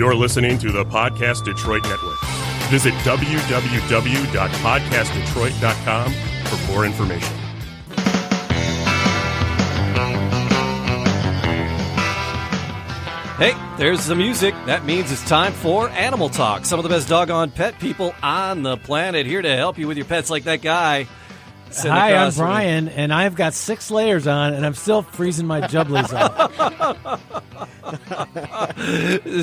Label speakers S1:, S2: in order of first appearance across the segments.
S1: You're listening to the Podcast Detroit Network. Visit www.podcastdetroit.com for more information.
S2: Hey, there's the music. That means it's time for Animal Talk. Some of the best doggone pet people on the planet here to help you with your pets, like that guy.
S3: Hi, I'm Brian, and I've got 6 layers on, and I'm still freezing my jubblies off.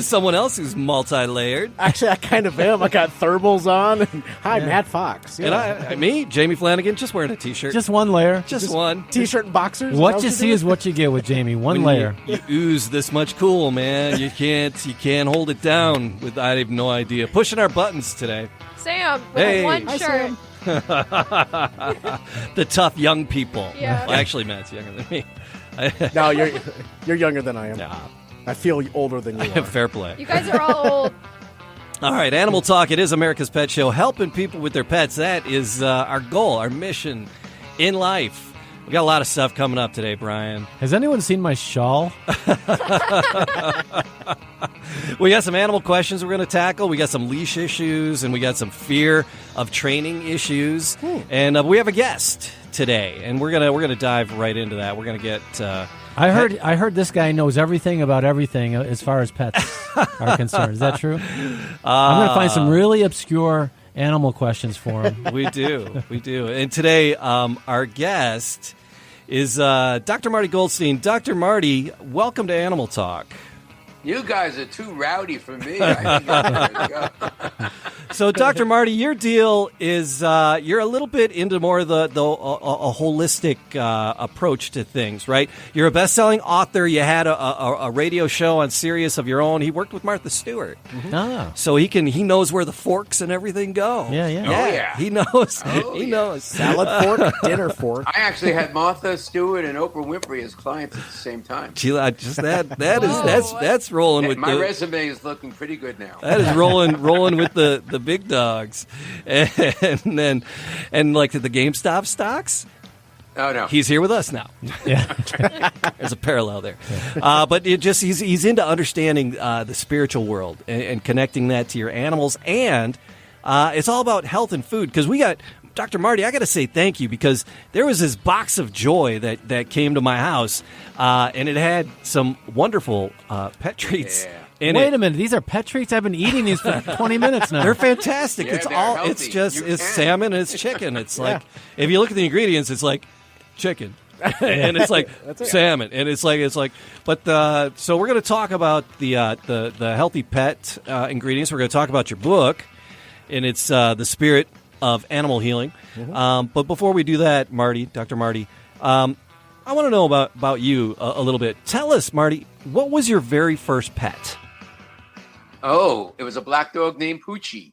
S2: Someone else who's multi-layered.
S4: Actually, I kind of am. I got thermals on. Hi, Matt Fox.
S2: Yeah. And me, Jamie Flanagan, just wearing a T-shirt.
S3: Just one layer.
S2: Just one.
S4: T-shirt and boxers.
S3: What you see is what you get with Jamie. One layer.
S2: You ooze this much cool, man. You can't hold it down. I have no idea. Pushing our buttons today.
S5: Sam, with one
S4: Hi,
S5: shirt.
S4: Sam.
S2: The tough young people.
S5: Yeah.
S2: Well, actually, Matt's younger than me.
S4: No, you're younger than I am.
S2: Nah.
S4: I feel older than you are.
S2: Fair play.
S5: You guys are all old.
S2: All right, Animal Talk. It is America's Pet Show, helping people with their pets. That is our goal, our mission in life. We got a lot of stuff coming up today, Brian.
S3: Has anyone seen my shawl?
S2: We got some animal questions we're going to tackle. We got some leash issues, and we got some fear of training issues. And we have a guest today, and we're gonna dive right into that. We're gonna get.
S3: I heard this guy knows everything about everything as far as pets are concerned. Is that true? I'm going to find some really obscure animal questions for him.
S2: We do. And today, our guest is Dr. Marty Goldstein. Dr. Marty, welcome to Animal Talk.
S6: You guys are too rowdy for me. I think go.
S2: So, Dr. Marty, your deal is you're a little bit into more of a holistic approach to things, right? You're a best-selling author. You had a radio show on Sirius of your own. He worked with Martha Stewart.
S3: Mm-hmm. Ah.
S2: So he knows where the forks and everything go.
S3: Yeah.
S6: Oh, yeah.
S2: He knows.
S6: Oh,
S2: he
S6: yeah.
S2: knows.
S4: Salad fork, dinner fork.
S6: I actually had Martha Stewart and Oprah Winfrey as clients at the same time.
S2: That's rolling with
S6: My resume is looking pretty good now.
S2: That is rolling with the big dogs, and like the GameStop stocks.
S6: Oh no,
S2: He's here with us now.
S3: Yeah.
S2: There's a parallel there, but he's into understanding the spiritual world and connecting that to your animals, and it's all about health and food. Because we got Dr. Marty, I got to say thank you, because there was this box of joy that came to my house, and it had some wonderful pet treats.
S6: Yeah.
S3: Wait a minute. These are pet treats? I've been eating these for 20 minutes now.
S2: They're fantastic.
S6: Yeah,
S2: It's
S6: they're
S2: all.
S6: healthy.
S2: It's salmon and it's chicken. It's like, if you look at the ingredients, it's like chicken, and it's like salmon, and it's like. But so we're going to talk about the healthy pet ingredients. We're going to talk about your book, and it's the spirit of animal healing. Mm-hmm. But before we do that, Marty, Dr. Marty, I want to know about you a little bit. Tell us, Marty, what was your very first pet?
S6: Oh, it was a black dog named Poochie.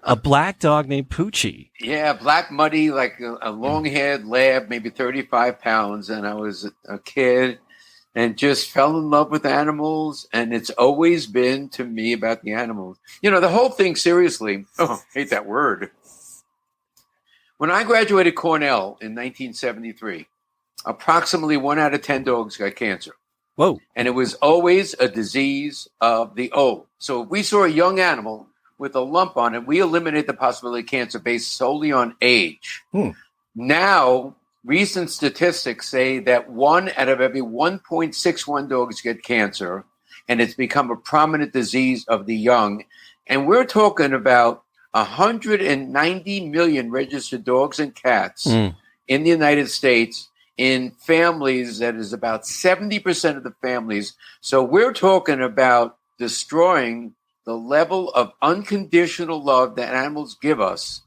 S2: A black dog named Poochie.
S6: Yeah, black muddy, like a long-haired lab, maybe 35 pounds. And I was a kid and just fell in love with animals. And it's always been to me about the animals. You know, the whole thing, seriously. Oh, I hate that word. When I graduated Cornell in 1973, approximately 1 out of 10 dogs got cancer.
S2: Whoa.
S6: And it was always a disease of the old. So if we saw a young animal with a lump on it, we eliminate the possibility of cancer based solely on age. Now, recent statistics say that 1 out of every 1.61 dogs get cancer, and it's become a prominent disease of the young. And we're talking about 190 million registered dogs and cats in the United States, in families that is about 70% of the families. So we're talking about destroying the level of unconditional love that animals give us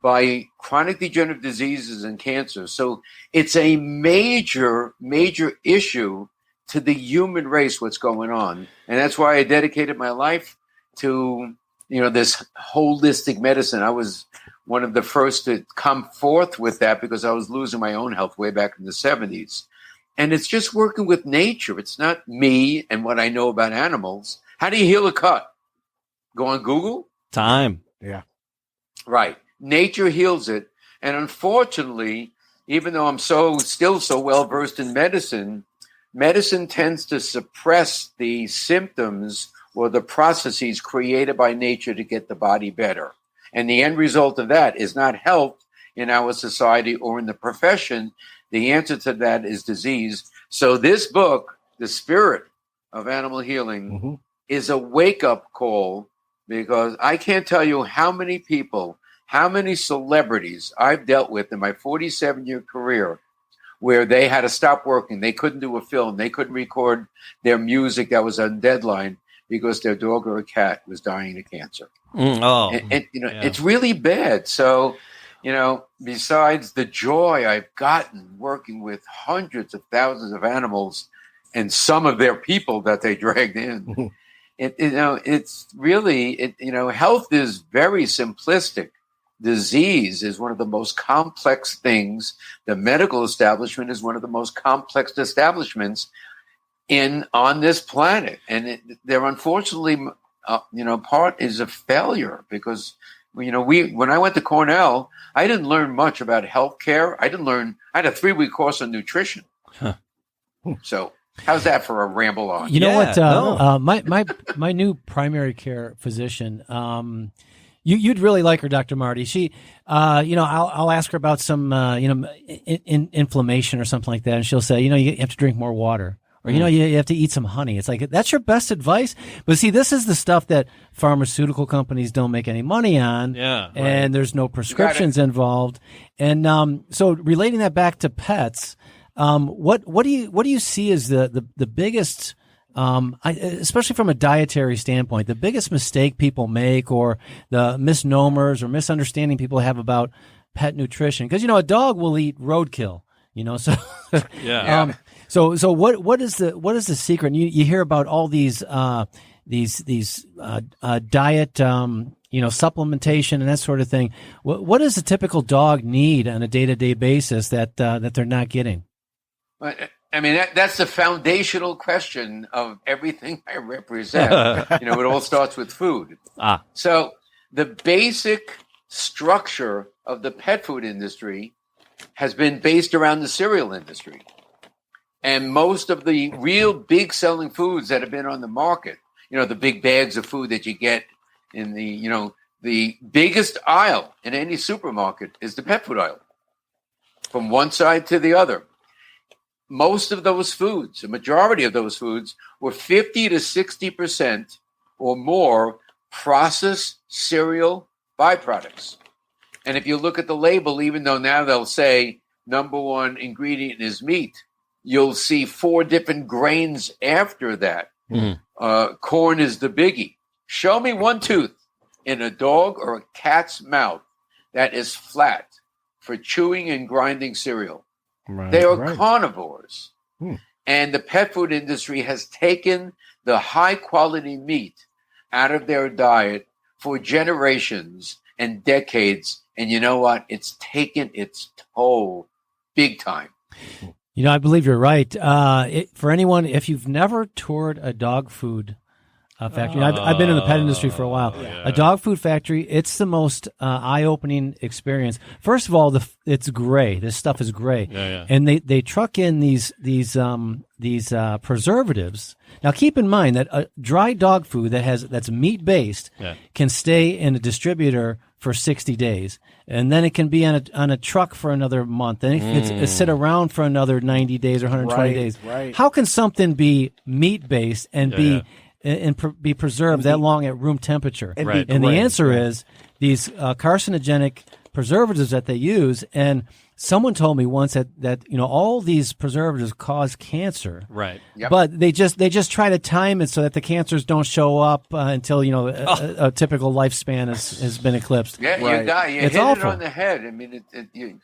S6: by chronic degenerative diseases and cancer. So it's a major, major issue to the human race, what's going on. And that's why I dedicated my life to, this holistic medicine. I was one of the first to come forth with that because I was losing my own health way back in the 70s. And it's just working with nature. It's not me and what I know about animals. How do you heal a cut? Go on Google?
S2: Time.
S4: Yeah.
S6: Right. Nature heals it. And unfortunately, even though I'm still so well versed in medicine tends to suppress the symptoms or the processes created by nature to get the body better. And the end result of that is not health in our society or in the profession. The answer to that is disease. So this book, The Spirit of Animal Healing, is a wake-up call, because I can't tell you how many people, how many celebrities I've dealt with in my 47-year career where they had to stop working. They couldn't do a film. They couldn't record their music that was on deadline because their dog or a cat was dying of cancer. And it's really bad. So, besides the joy I've gotten working with hundreds of thousands of animals and some of their people that they dragged in, it's really, health is very simplistic. Disease is one of the most complex things. The medical establishment is one of the most complex establishments on this planet. And they're unfortunately, part is a failure, because, when I went to Cornell, I didn't learn much about healthcare. I had a 3-week course on nutrition. So how's that for a ramble on?
S3: You know what? My new primary care physician, you'd really like her, Dr. Marty. She, I'll ask her about some, inflammation or something like that, and she'll say, you have to drink more water, or you have to eat some honey. It's like, that's your best advice. But see, this is the stuff that pharmaceutical companies don't make any money on, and there's no prescriptions involved. And so relating that back to pets, what do you see as the biggest, especially from a dietary standpoint, the biggest mistake people make, or the misnomers or misunderstanding people have about pet nutrition? Because a dog will eat roadkill, so So what is the secret? And you hear about all these diet supplementation and that sort of thing. What does a typical dog need on a day-to-day basis that they're not getting?
S6: I mean, that's the foundational question of everything I represent. It all starts with food. So the basic structure of the pet food industry has been based around the cereal industry. And most of the real big selling foods that have been on the market, the big bags of food that you get in the biggest aisle in any supermarket is the pet food aisle, from one side to the other. Most of those foods, a majority of those foods, were 50 to 60% or more processed cereal byproducts. And if you look at the label, even though now they'll say number one ingredient is meat, you'll see 4 different grains after that. Corn is the biggie. Show me one tooth in a dog or a cat's mouth that is flat for chewing and grinding cereal. They are carnivores. And the pet food industry has taken the high quality meat out of their diet for generations and decades. And you know what? It's taken its toll big time.
S3: I believe you're right. For anyone, if you've never toured a dog food factory, I've been in the pet industry for a while. A dog food factory, it's the most eye-opening experience. First of all, it's gray. This stuff is gray, and they truck in these preservatives. Now, keep in mind that a dry dog food that's meat-based can stay in a distributor for 60 days, and then it can be on a truck for another month, and it can sit around for another 90 days or 120 days. How can something be meat-based and be preserved that long at room temperature? And the answer is these carcinogenic preservatives that they use. And someone told me once that all these preservatives cause cancer, but they just try to time it so that the cancers don't show up until a typical lifespan has been eclipsed.
S6: You die. You hit awful. It on the head. I mean,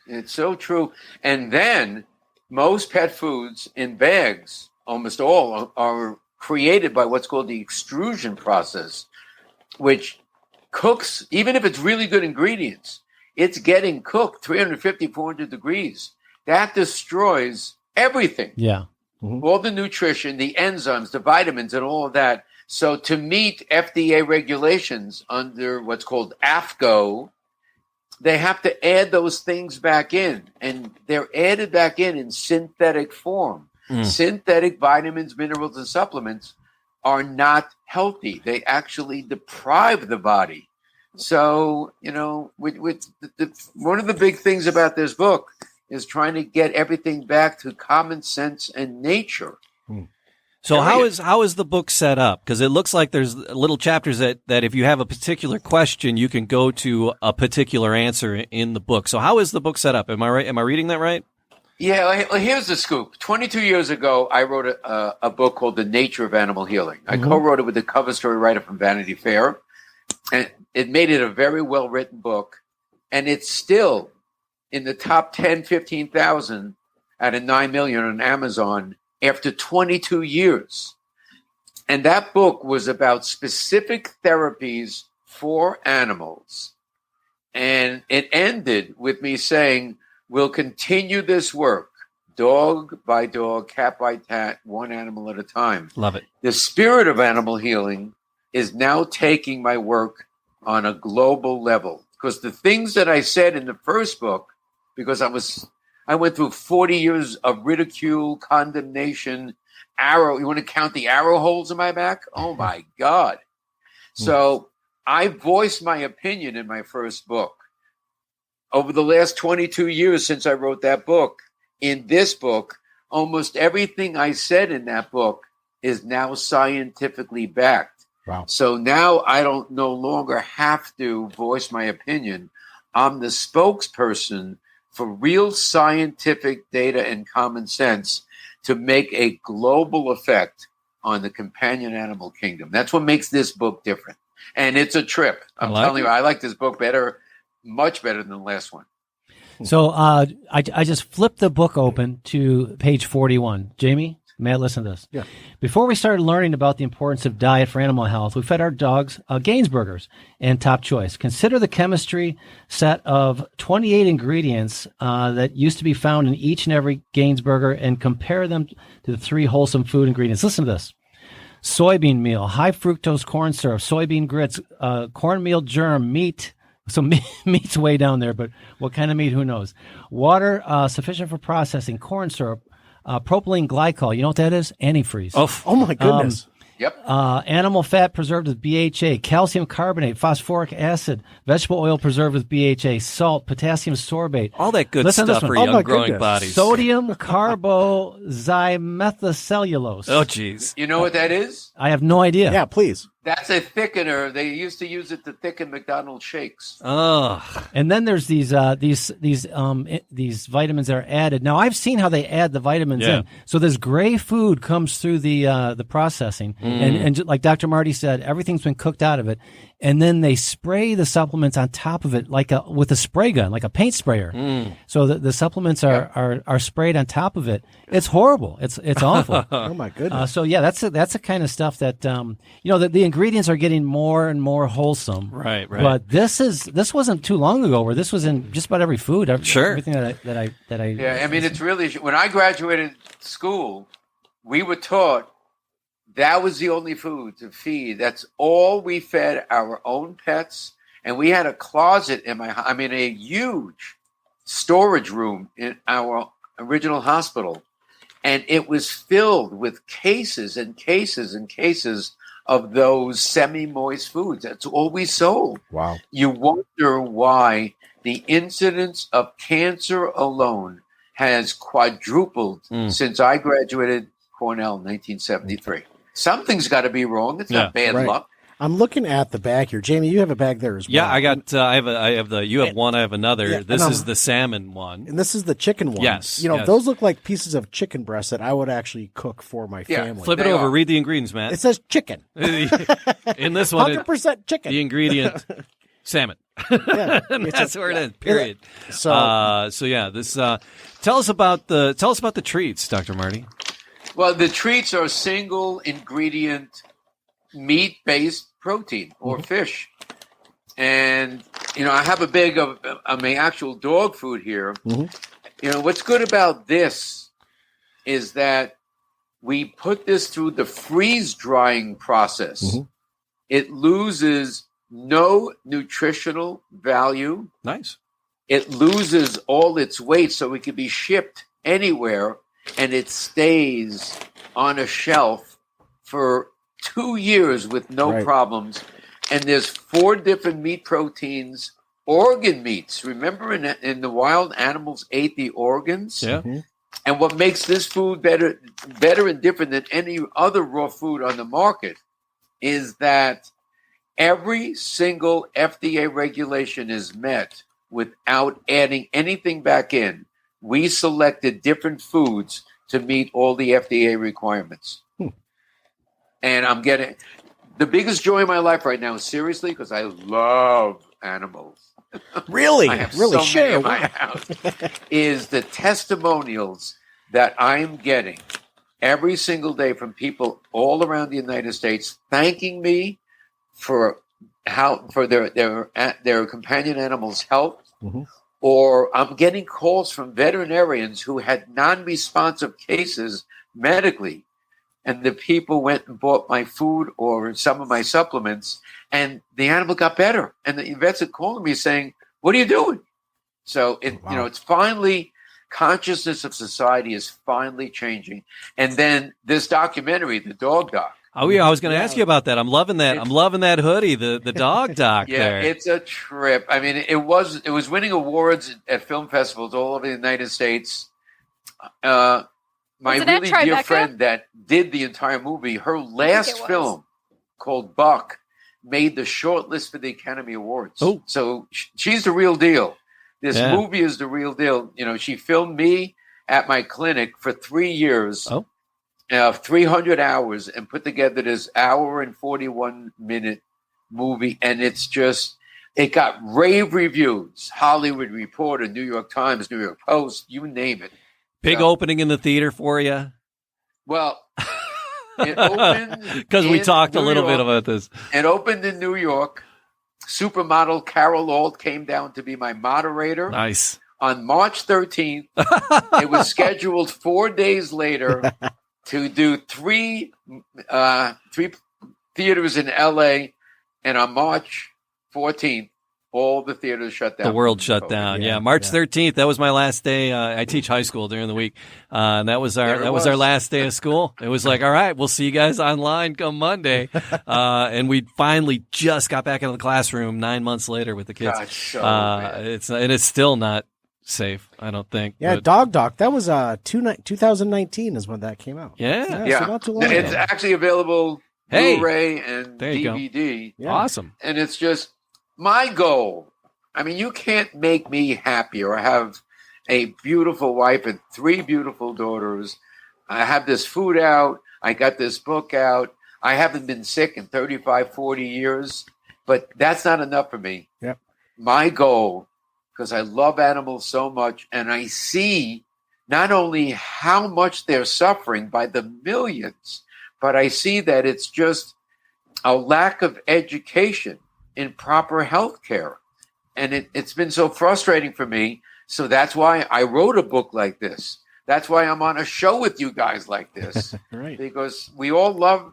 S6: it's so true. And then most pet foods in bags, almost all, are created by what's called the extrusion process, which cooks, even if it's really good ingredients, it's getting cooked 350, 400 degrees. That destroys everything. All the nutrition, the enzymes, the vitamins, and all of that. So to meet FDA regulations under what's called AFCO, they have to add those things back in. And they're added back in synthetic form. Synthetic vitamins, minerals, and supplements are not healthy. They actually deprive the body. So, with one of the big things about this book is trying to get everything back to common sense and nature.
S2: So how is the book set up? Because it looks like there's little chapters that if you have a particular question, you can go to a particular answer in the book. So how is the book set up? Am I right? Am I reading that right?
S6: Yeah, here's the scoop. 22 years ago, I wrote a book called The Nature of Animal Healing. I co-wrote it with the cover story writer from Vanity Fair, and it made it a very well-written book, and it's still in the top 10, 15,000 out of 9 million on Amazon after 22 years. And that book was about specific therapies for animals. And it ended with me saying, we'll continue this work, dog by dog, cat by cat, one animal at a time.
S2: Love it.
S6: The spirit of animal healing is now taking my work on a global level. Because the things that I said in the first book, because I went through 40 years of ridicule, condemnation, you want to count the arrow holes in my back? Oh my God. So I voiced my opinion in my first book. Over the last 22 years since I wrote that book, in this book, almost everything I said in that book is now scientifically backed.
S4: Wow.
S6: So now I don't no longer have to voice my opinion. I'm the spokesperson for real scientific data and common sense to make a global effect on the companion animal kingdom. That's what makes this book different. And it's a trip. I'm telling you, I like this book better, much better than the last one.
S3: So I just flipped the book open to page 41. Jamie, may I listen to this?
S4: Yeah.
S3: Before we started learning about the importance of diet for animal health, we fed our dogs Gainsburgers and Top Choice. Consider the chemistry set of 28 ingredients that used to be found in each and every Gainsburger and compare them to the 3 wholesome food ingredients. Listen to this. Soybean meal, high fructose corn syrup, soybean grits, cornmeal germ, meat. So meat's way down there, but what kind of meat, who knows? Water sufficient for processing, corn syrup, propylene glycol. You know what that is? Antifreeze.
S4: Oh my goodness.
S6: Yep.
S3: Animal fat preserved with BHA, calcium carbonate, phosphoric acid, vegetable oil preserved with BHA, salt, potassium sorbate.
S2: All that good
S3: Listen to
S2: stuff
S3: this
S2: for
S3: one.
S2: young growing bodies.
S3: Sodium carbozymethylcellulose.
S2: Oh, geez.
S6: You know what that is?
S3: I have no idea.
S4: Yeah, please.
S6: That's a thickener. They used to use it to thicken McDonald's shakes.
S2: Oh.
S3: And then there's these vitamins that are added. Now I've seen how they add the vitamins in. So this gray food comes through the processing, and like Dr. Marty said, everything's been cooked out of it, and then they spray the supplements on top of it with a spray gun, like a paint sprayer. So the supplements are sprayed on top of it. It's horrible. It's awful.
S4: Oh my goodness.
S3: So yeah, that's the kind of stuff that the ingredients are getting more and more wholesome.
S2: Right.
S3: But this wasn't too long ago where this was in just about every food.
S2: Sure.
S3: Everything that I.
S6: Yeah, I mean, it's really, when I graduated school, we were taught that was the only food to feed. That's all we fed our own pets. And we had a closet a huge storage room in our original hospital. And it was filled with cases and cases and cases of those semi-moist foods. That's all we sold.
S4: Wow.
S6: You wonder why the incidence of cancer alone has quadrupled since I graduated Cornell in 1973. Something's got to be wrong. It's not bad luck.
S4: I'm looking at the bag here. Jamie, you have a bag there as well.
S2: Yeah, I got. I have the. You have one. I have another.
S4: Yeah,
S2: this is the salmon one,
S4: and this is the chicken one.
S2: Yes,
S4: those look like pieces of chicken breast that I would actually cook for my family.
S2: Flip it over. Read the ingredients, Matt.
S4: It says chicken.
S2: In this one,
S4: 100% chicken.
S2: The ingredient, salmon.
S4: Yeah,
S2: and that's where it is. Period.
S4: So
S2: this. Tell us about the treats, Dr. Marty.
S6: Well, the treats are single ingredient meat-based protein or fish. And, I have a bag of my actual dog food here. What's good about this is that we put this through the freeze drying process. It loses no nutritional value.
S2: Nice.
S6: It loses all its weight, so it can be shipped anywhere, and it stays on a shelf for 2 years with no problems. And there's 4 different meat proteins, organ meats. Remember in the wild, animals ate the organs?
S2: Yeah.
S6: And what makes this food better and different than any other raw food on the market is that every single FDA regulation is met without adding anything back in. We selected different foods to meet all the FDA requirements. And I'm getting the biggest joy in my life right now, seriously, because I love animals.
S4: Really?
S6: I have
S4: Really?
S6: so many in my house. Is the testimonials that I'm getting every single day from people all around the United States thanking me for their companion animals' health. Or I'm getting calls from veterinarians who had non-responsive cases medically, and the people went and bought my food or some of my supplements, and the animal got better. And the vets are calling me saying, "What are you doing?" So it's finally, consciousness of society is finally changing. And then this documentary, the dog doc.
S2: Oh yeah, I was going to ask you about that. I'm loving that. I'm loving that hoodie, the dog doc.
S6: Yeah, it's a trip. I mean, it was winning awards at film festivals all over the United States. My really dear friend that did the entire movie, her last film called Buck made the short list for the Academy Awards. Oh. So she's the real deal. This movie is the real deal. She filmed me at my clinic for 3 years. 300 hours, and put together this hour and 41-minute movie. And it got rave reviews. Hollywood Reporter, New York Times, New York Post, you name it.
S2: Big opening in the theater for you?
S6: Well, it opened
S2: because we talked a little bit about this.
S6: It opened in New York. Supermodel Carol Alt came down to be my moderator.
S2: Nice.
S6: On March 13th, it was scheduled 4 days later to do three theaters in LA, and on March 14th, all the theaters shut down.
S2: The world shut down. Yeah, March 13th. That was my last day. I teach high school during the week, and that was our last day of school. It was like, all right, we'll see you guys online come Monday, and we finally just got back into the classroom 9 months later with the kids.
S6: God, so bad.
S2: It's still not safe, I don't think.
S4: Yeah,
S2: but
S4: Dog Doc. That was 2019 is when that came out.
S2: Yeah.
S4: So not too long
S6: it's
S4: ago.
S6: actually available Blu-ray and
S2: there you
S6: DVD.
S2: Yeah. Awesome.
S6: And it's just my goal. I mean, you can't make me happier. I have a beautiful wife and 3 beautiful daughters. I have this food out. I got this book out. I haven't been sick in 35, 40 years, but that's not enough for me.
S4: Yep.
S6: My goal, because I love animals so much, and I see not only how much they're suffering by the millions, but I see that it's just a lack of education in proper health care. And it's been so frustrating for me. So that's why I wrote a book like this. That's why I'm on a show with you guys like this.
S4: Right.
S6: Because we all love,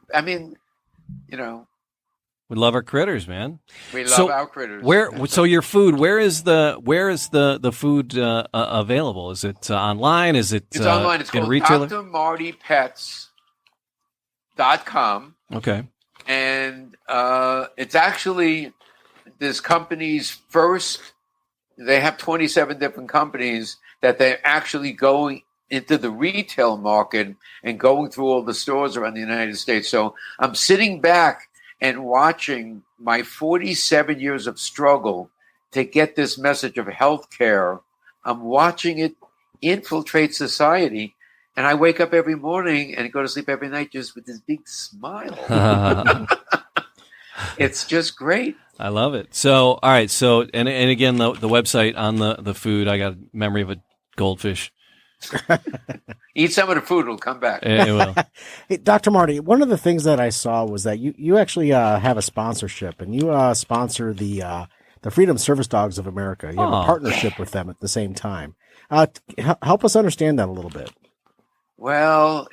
S6: we
S2: love our critters, man.
S6: We love our critters.
S2: So your food, where is the food available? Is it online? Is it
S6: It's online. It's
S2: in
S6: called
S2: retailer?
S6: drmartypets.com.
S2: Okay.
S6: And it's actually this company's first. They have 27 different companies that they're actually going into the retail market and going through all the stores around the United States. So I'm sitting back and watching my 47 years of struggle to get this message of healthcare. I'm watching it infiltrate society. And I wake up every morning and go to sleep every night just with this big smile. It's just great.
S2: I love it. So, all right. So, and again, the website on the food, I got a memory of a goldfish.
S6: Eat some of the food; it'll come back.
S2: It will.
S4: Hey, Dr. Marty, one of the things that I saw was that you actually have a sponsorship, and you sponsor the Freedom Service Dogs of America. You have a partnership with them at the same time. Help us understand that a little bit.
S6: Well,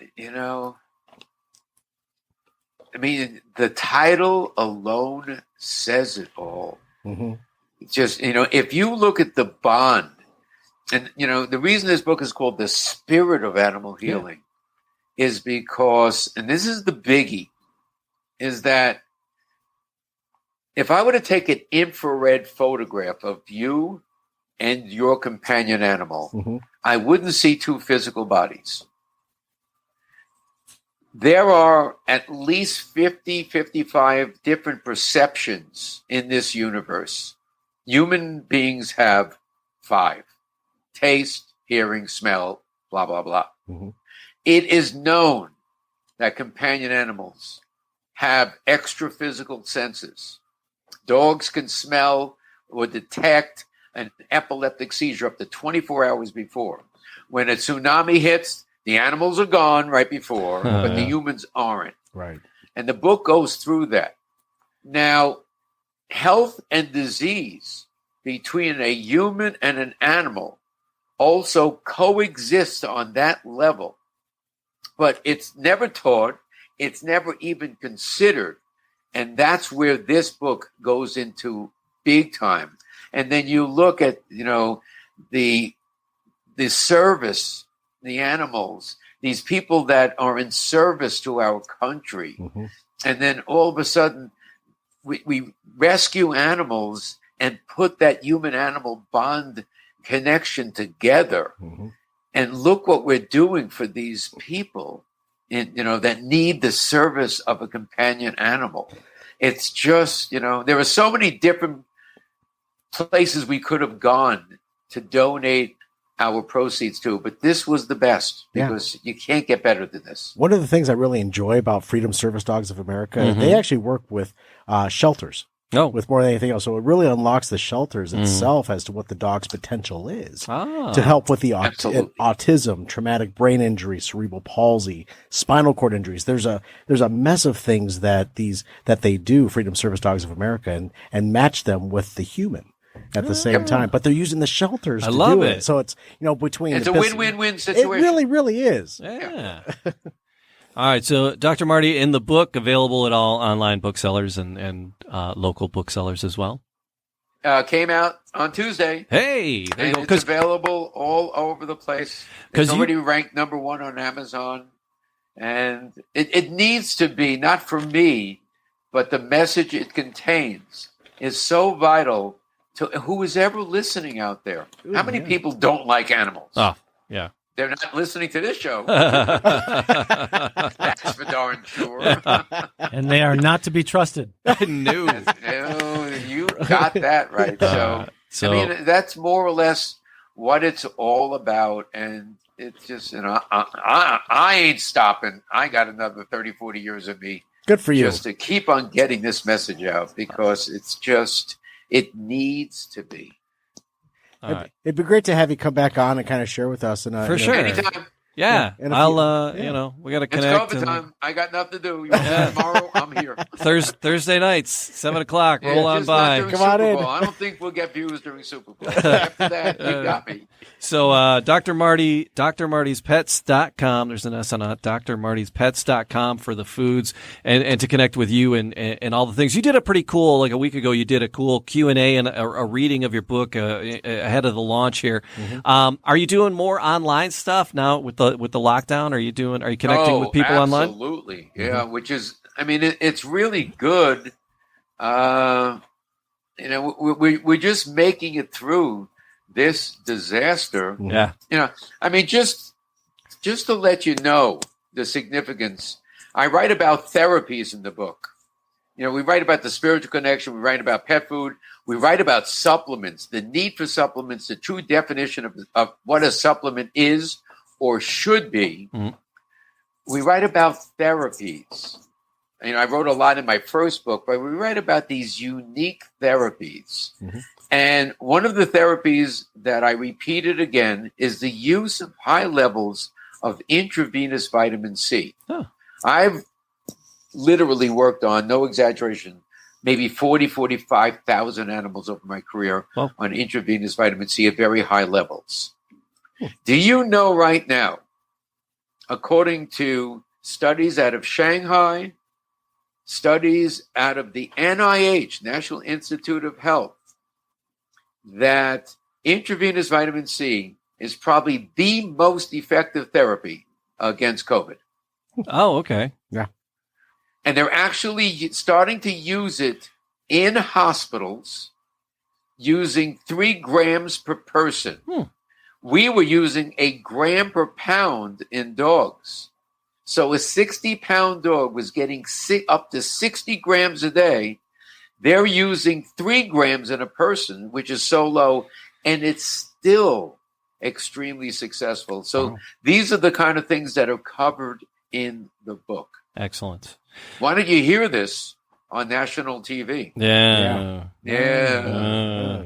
S6: the title alone says it all.
S4: Mm-hmm.
S6: Just, if you look at the bond, and, the reason this book is called The Spirit of Animal Healing is because, and this is the biggie, is that if I were to take an infrared photograph of you and your companion animal, I wouldn't see two physical bodies. There are at least 50, 55 different perceptions in this universe. Human beings have 5: taste, hearing, smell, blah, blah, blah. It is known that companion animals have extra physical senses. Dogs can smell or detect an epileptic seizure up to 24 hours before. When a tsunami hits, the animals are gone right before, but the humans aren't.
S4: Right.
S6: And the book goes through that. Now, health and disease between a human and an animal also coexist on that level. But it's never taught. It's never even considered. And that's where this book goes into big time. And then you look at, the service, the animals, these people that are in service to our country. And then all of a sudden, we rescue animals and put that human-animal bond connection together. And look what we're doing for these people, that need the service of a companion animal. It's just, there are so many different places we could have gone to donate our proceeds to, but this was the best because you can't get better than this.
S4: One of the things I really enjoy about Freedom Service Dogs of America, they actually work with shelters. With more than anything else. So it really unlocks the shelters itself as to what the dog's potential is to help with the autism, traumatic brain injury, cerebral palsy, spinal cord injuries. There's a mess of things that they do, Freedom Service Dogs of America, and match them with the human at the same time. But they're using the shelters to do it. So it's, between
S6: it's a win-win-win situation.
S4: It really, really is.
S2: Yeah. All right, so Dr. Marty, in the book, available at all online booksellers and local booksellers as well?
S6: Came out on Tuesday.
S2: Hey, there you go.
S6: It's available all over the place. It's already ranked #1 on Amazon. And it needs to be, not for me, but the message it contains is so vital to who is ever listening out there. How many people don't like animals?
S2: Oh, yeah.
S6: They're not listening to this show. That's for darn sure.
S3: And they are not to be trusted.
S2: No,
S6: you got that right. So, I mean, that's more or less what it's all about. And it's just, I ain't stopping. I got another 30, 40 years of me.
S4: Good for you.
S6: Just to keep on getting this message out because it's just, it needs to be.
S4: It'd be great to have you come back on and kind of share with us.
S2: For sure.
S6: Anytime.
S2: Yeah. I'll, we got to connect.
S6: It's COVID time. I got nothing to do. You want tomorrow? I'm here.
S2: Thursday nights, 7:00. Roll on by.
S6: Come on in. I don't think we'll get views during Super Bowl. After that, you got me.
S2: So, Dr. Marty, drmartyspets.com. There's an S on it. drmartyspets.com for the foods and to connect with you and all the things. You did a pretty cool, like a week ago, you did a cool Q&A and a reading of your book ahead of the launch here. Are you doing more online stuff now with the lockdown? Are you connecting with people online?
S6: Absolutely. Yeah. Which is, I mean, it's really good. We're just making it through this disaster.
S2: Yeah.
S6: I mean, just to let you know the significance, I write about therapies in the book. We write about the spiritual connection. We write about pet food. We write about supplements, the need for supplements, the true definition of what a supplement is or should be. We write about therapies. I wrote a lot in my first book, but we write about these unique therapies. And one of the therapies that I repeated again is the use of high levels of intravenous vitamin C. I've literally worked on, no exaggeration, maybe 45,000 animals over my career on intravenous vitamin C at very high levels. Do you know right now, according to studies out of Shanghai, studies out of the NIH, National Institute of Health, that intravenous vitamin C is probably the most effective therapy against COVID?
S2: Oh, okay.
S4: Yeah.
S6: And they're actually starting to use it in hospitals using 3 grams per person. We were using 1 gram per pound in dogs. So a 60-pound dog was getting up to 60 grams a day. They're using 3 grams in a person, which is so low, and it's still extremely successful. So these are the kind of things that are covered in the book.
S2: Excellent.
S6: Why don't you hear this on national TV?
S2: Yeah. I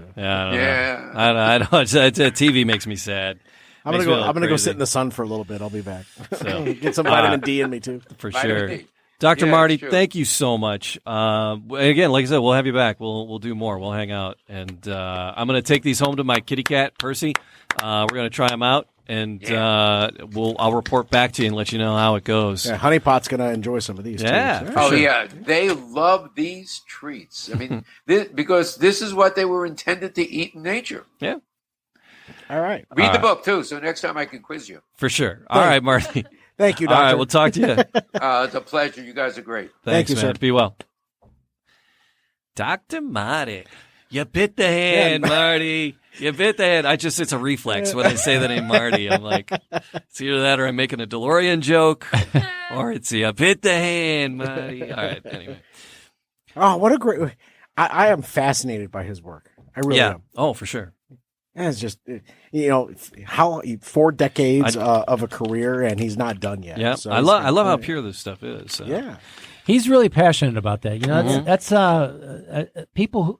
S2: don't. TV makes me sad.
S4: I'm gonna go sit in the sun for a little bit. I'll be back.
S2: So,
S4: get some vitamin D in me too.
S2: For
S6: Vitamin
S2: sure.
S6: D.
S2: Dr.
S6: Yeah,
S2: Marty,
S6: sure.
S2: thank you so much. Again, like I said, we'll have you back. We'll do more. We'll hang out, and I'm going to take these home to my kitty cat, Percy. We're going to try them out, and I'll report back to you and let you know how it goes.
S4: Yeah, Honeypot's gonna enjoy some of these.
S2: Yeah.
S4: too.
S6: Oh, yeah. They love these treats. I mean, because this is what they were intended to eat in nature.
S2: Yeah,
S4: All right.
S6: Read the book, too, so next time I can quiz you.
S2: for sure. All right, Marty.
S4: Thank you,
S2: All
S4: Doctor.
S2: right, we'll talk to you.
S6: It's a pleasure. You guys are great.
S2: Thanks,
S4: you,
S2: man.
S4: sir.
S2: Be well. Dr. Marty. You bit the hand, Marty. You bit the hand. It's a reflex when I say the name Marty. I'm like, it's either that or I'm making a DeLorean joke, or it's you bit the hand, Marty. All right, anyway.
S4: Oh, what a great! I am fascinated by his work. I really am.
S2: Oh, for sure.
S4: And it's just, how 4 decades of a career, and he's not done yet.
S2: Yeah,
S4: So
S2: I love how pure this stuff is. So.
S4: Yeah.
S3: He's really passionate about that. You know, that's people who,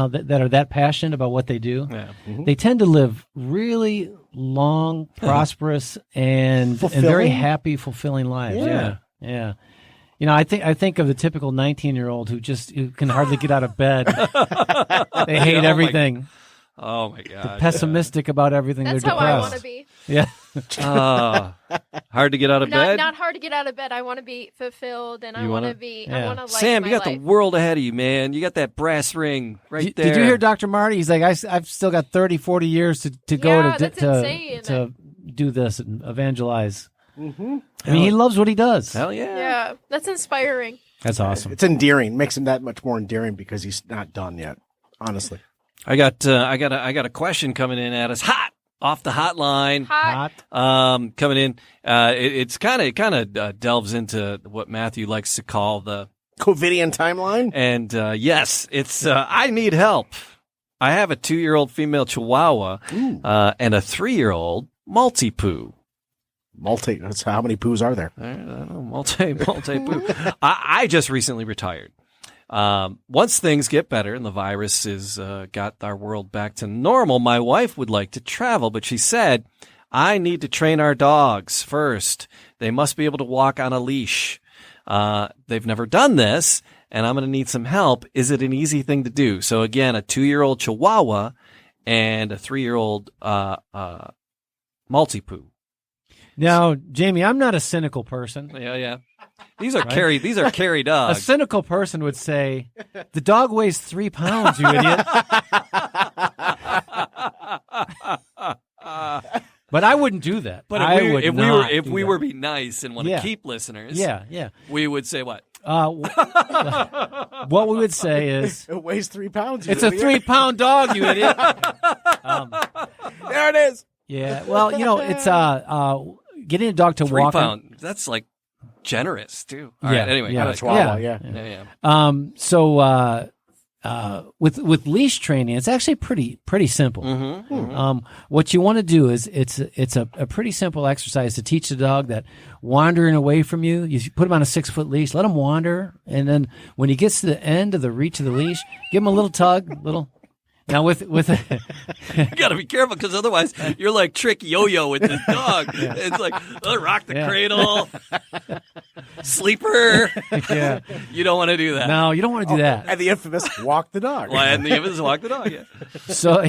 S3: that are that passionate about what they do.
S2: Yeah.
S3: They tend to live really long, prosperous, and very happy, fulfilling lives. Yeah. You know, I think of the typical 19-year-old who can hardly get out of bed. They hate everything.
S2: Oh my God!
S3: Pessimistic about everything.
S5: That's
S3: They're
S5: how
S3: depressed.
S5: I want to be.
S3: Yeah.
S2: Hard to get out of bed.
S5: Not hard to get out of bed. I want to be fulfilled, and I want to be. I want to like
S2: Sam, you
S5: my
S2: got the
S5: life.
S2: world ahead of you, man. You got that brass ring right there.
S3: Did you hear Dr. Marty? He's like, I've still got 30, 40 years to go
S5: that's insane.
S3: to do this and evangelize. Mm-hmm. I mean, he loves what he does.
S2: Hell yeah.
S5: Yeah, that's inspiring.
S3: That's awesome.
S4: It's endearing. Makes him that much more endearing because he's not done yet. Honestly.
S2: I got a question coming in at us, hot off the hotline.
S5: Hot.
S2: Coming in. It's kind of delves into what Matthew likes to call the
S4: COVIDian timeline.
S2: And yes, it's I need help. I have a 2-year-old female Chihuahua and a 3-year-old Maltipoo.
S4: That's how many poos are there?
S2: I don't know, multi-poo. I just recently retired. Once things get better and the virus is got our world back to normal, my wife would like to travel, but she said, I need to train our dogs first. They must be able to walk on a leash. They've never done this, and I'm going to need some help. Is it an easy thing to do? So again, a 2-year-old Chihuahua and a 3-year-old Maltipoo.
S3: Now, Jamie, I'm not a cynical person.
S2: Yeah. These are carry
S3: A
S2: dogs.
S3: cynical person would say, the dog weighs 3 pounds, you idiot. But I wouldn't do that.
S2: But if we were being nice and want to keep listeners, we would say what?
S3: What we would say is,
S4: it weighs 3 pounds. You
S3: it's a
S4: idiot.
S3: 3-pound dog, you idiot.
S4: There it is.
S3: Yeah. Well, it's getting a dog to
S2: 3
S3: walk.
S2: pound. That's like generous too. All right, anyway,
S3: yeah,
S2: go
S4: That's
S2: ahead.
S4: Chihuahua.
S2: Yeah.
S3: So with leash training, it's actually pretty simple. What you want to do is it's a pretty simple exercise to teach the dog that wandering away from you put him on a 6-foot leash, let him wander, and then when he gets to the end of the reach of the leash, give him a little tug, Now with
S2: You got to be careful because otherwise you're like Trick Yo-Yo with this dog. It's like rock the cradle, sleeper.
S3: Yeah.
S2: You don't want to do that.
S3: No, you don't want to do that.
S4: And the infamous walk the dog.
S2: Well, and the infamous walk the dog. Yeah.
S3: So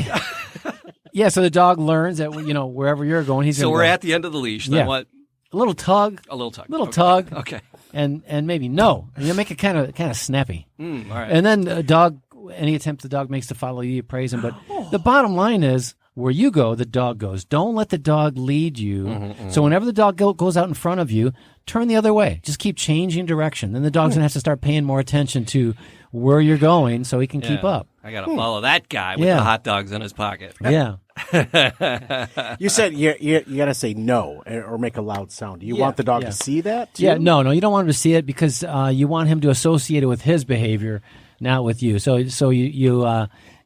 S3: so the dog learns that wherever you're going, he's
S2: So
S3: gonna
S2: we're
S3: go.
S2: at the end of the leash. Then what?
S3: A little tug,
S2: A little tug.
S3: tug,
S2: Okay.
S3: and maybe no. And you make it kind of snappy.
S2: All right.
S3: And then a dog, any attempt the dog makes to follow you, you praise him. But the bottom line is, where you go, the dog goes. Don't let the dog lead you. So whenever the dog goes out in front of you, turn the other way. Just keep changing direction. Then the dog's going to have to start paying more attention to where you're going so he can keep up.
S2: I got to follow that guy with the hot dogs in his pocket.
S3: Yeah.
S4: You said you got to say no or make a loud sound. Do you want the dog to see that too?
S3: Yeah, no, you don't want him to see it because you want him to associate it with his behavior, not with you. So you